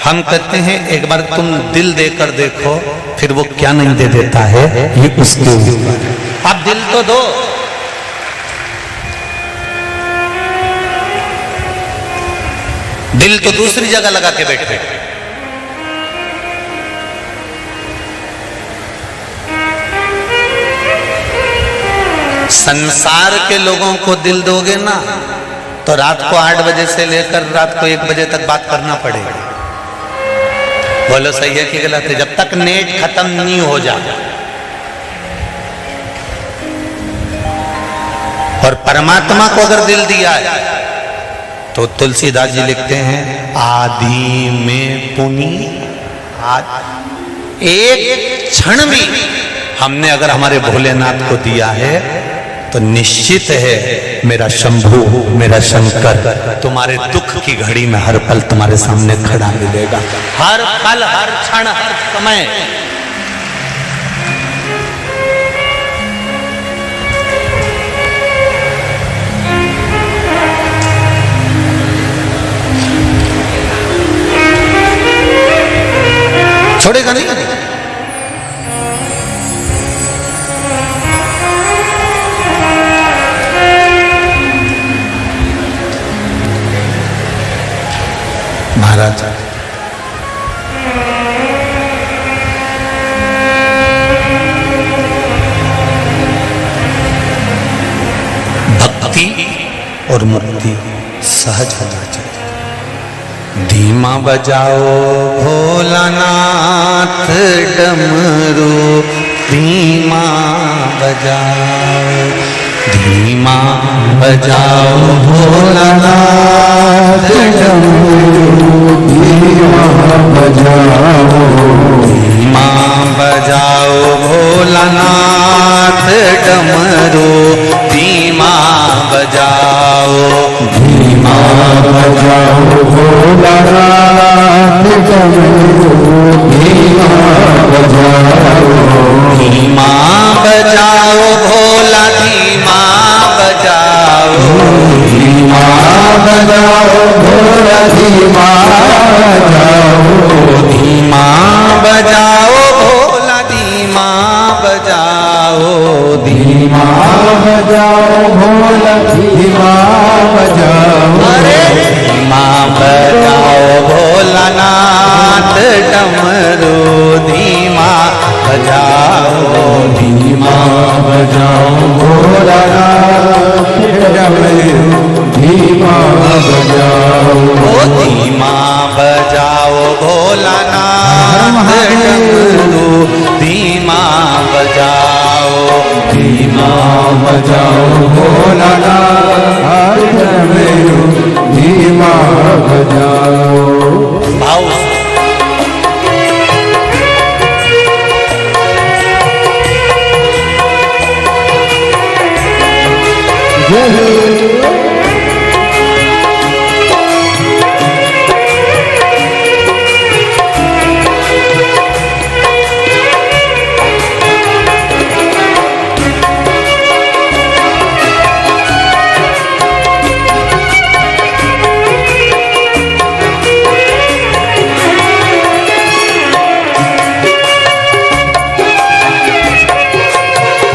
हम कहते हैं एक बार तुम दिल देकर देखो, फिर वो क्या नहीं दे देता है ये उसके ऊपर। आप दिल तो दो। दिल तो दूसरी जगह लगा के बैठे। संसार के लोगों को दिल दोगे ना तो रात को 8 बजे से लेकर रात को 1 बजे तक बात करना पड़ेगा। बोलो सही है कि गलत है? जब तक नेट खत्म नहीं हो जाता। और परमात्मा को अगर दिल दिया है तो तुलसीदास जी लिखते हैं आदि में पुनि। एक क्षण भी हमने अगर हमारे भोलेनाथ को दिया है तो निश्चित है मेरा शंभू मेरा शंकर तुम्हारे दुख की घड़ी में हर पल तुम्हारे सामने खड़ा मिलेगा। हर पल हर क्षण हर समय। छोड़ेगा नहीं। महाराज भक्ति और मुक्ति सहज होना चाहिए। धीमा बजाओ भोलानाथ डमरू, धीमा बजाओ, धीमा बजाओ भोलानाथ डमरू, धीमा बजाओ, धीमा बजाओ भोलानाथ डमरू, धीमा बजाओ, धीमा बजाओ भोलानाथ डमरू, धीमा बजाओ, धीमा बजाओ भोला, धीमा बजाओ, धीमा बजाओ भोला, धीमा बजाओ, धीमा बजाओ भोला, धीमा बजाओ, धीमा बजाओ भोला, धीमा बजाओ, अरे धीमा बजाओ भोला धीमा बजाओ भोलानाथ डमरू, धीमा बजाओ, धीमा बजाओ भोलानाथ डमरू, धीमा बजाओ। भाव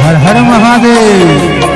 हर हर महादेव।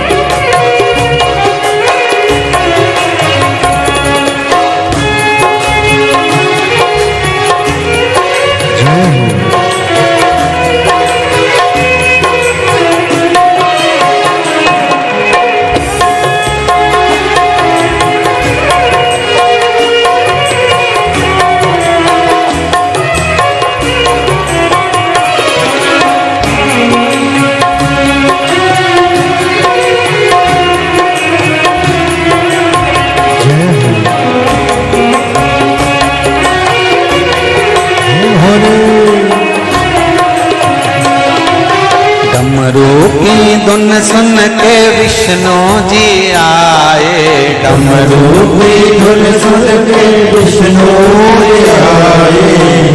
डमरू की धुन सुन के विष्णु जी आए, डमरू की धुन सुन के विष्णु जी आए,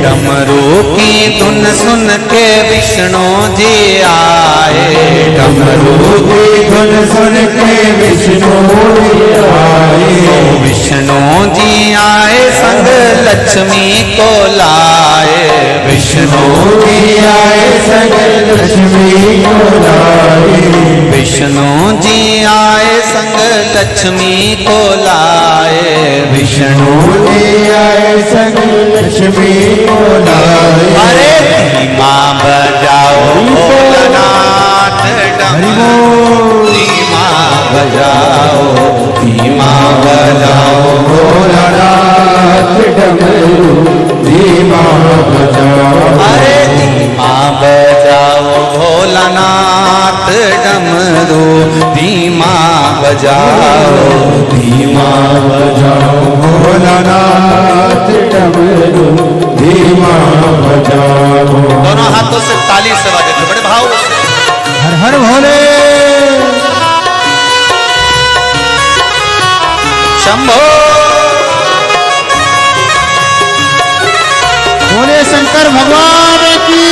डमरू की धुन सुन के विष्णु जी आए, डमरू की धुन सुन के विष्णु जी आए, विष्णु जी आए संग लक्ष्मी को लाए, विष्णु जी आए संग लक्ष्मी को लाए, विष्णु जी आए संग लक्ष्मी को लाए, विष्णु जी आए संग लक्ष्मी को लाए। अरे धीमा बजाओ भोलानाथ डमरू, धीमा बजाओ, धीमा बजाओ भोलानाथ डमरू, धीमा बजाओ। अरे धीमा बजाओ भोलानाथ डमरू, धीमा बजाओ, धीमा बजाओ भोलानाथ डमरू, धीमा बजाओ। दोनों हाथों से ताली से बजाते बड़े भाव से। हर हर भोले शंभो भोले शंकर भगवान की।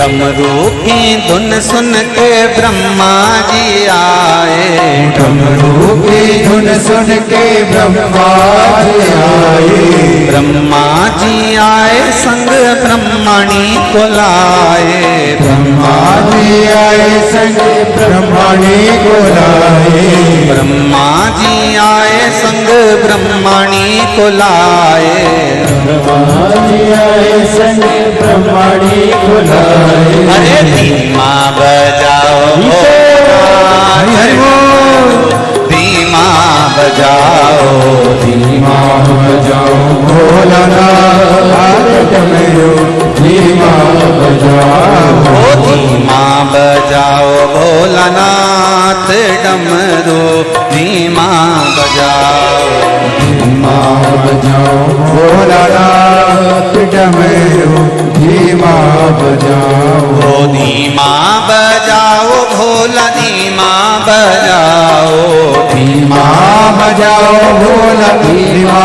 डमरू की धुन सुन के ब्रह्मा जी आए, डमरू की धुन सुन के ब्रह्मा जी आए, ब्रह्मा जी आए संग ब्रह्मणी को लाए, ब्रह्मा जी आए संग ब्रह्मणी को लाए, ब्रह्मा जी आए संग ब्रह्मणी को लाए, ब्रह्मा जी आए संग ब्रह्मणी को लाए। अरे धीमा बजाओ धीमा बजाओ भोलानाथ डमरू धीमा बजाओ धीमा बजाओ भोलानाथ डमरू धीमा बजाओ धीमा बजाओ भोलानाथ डमरू धीमा बजाओ धीमा बजाओ भोला धीमा बजाओ धीमा बजाओ भोला धीमा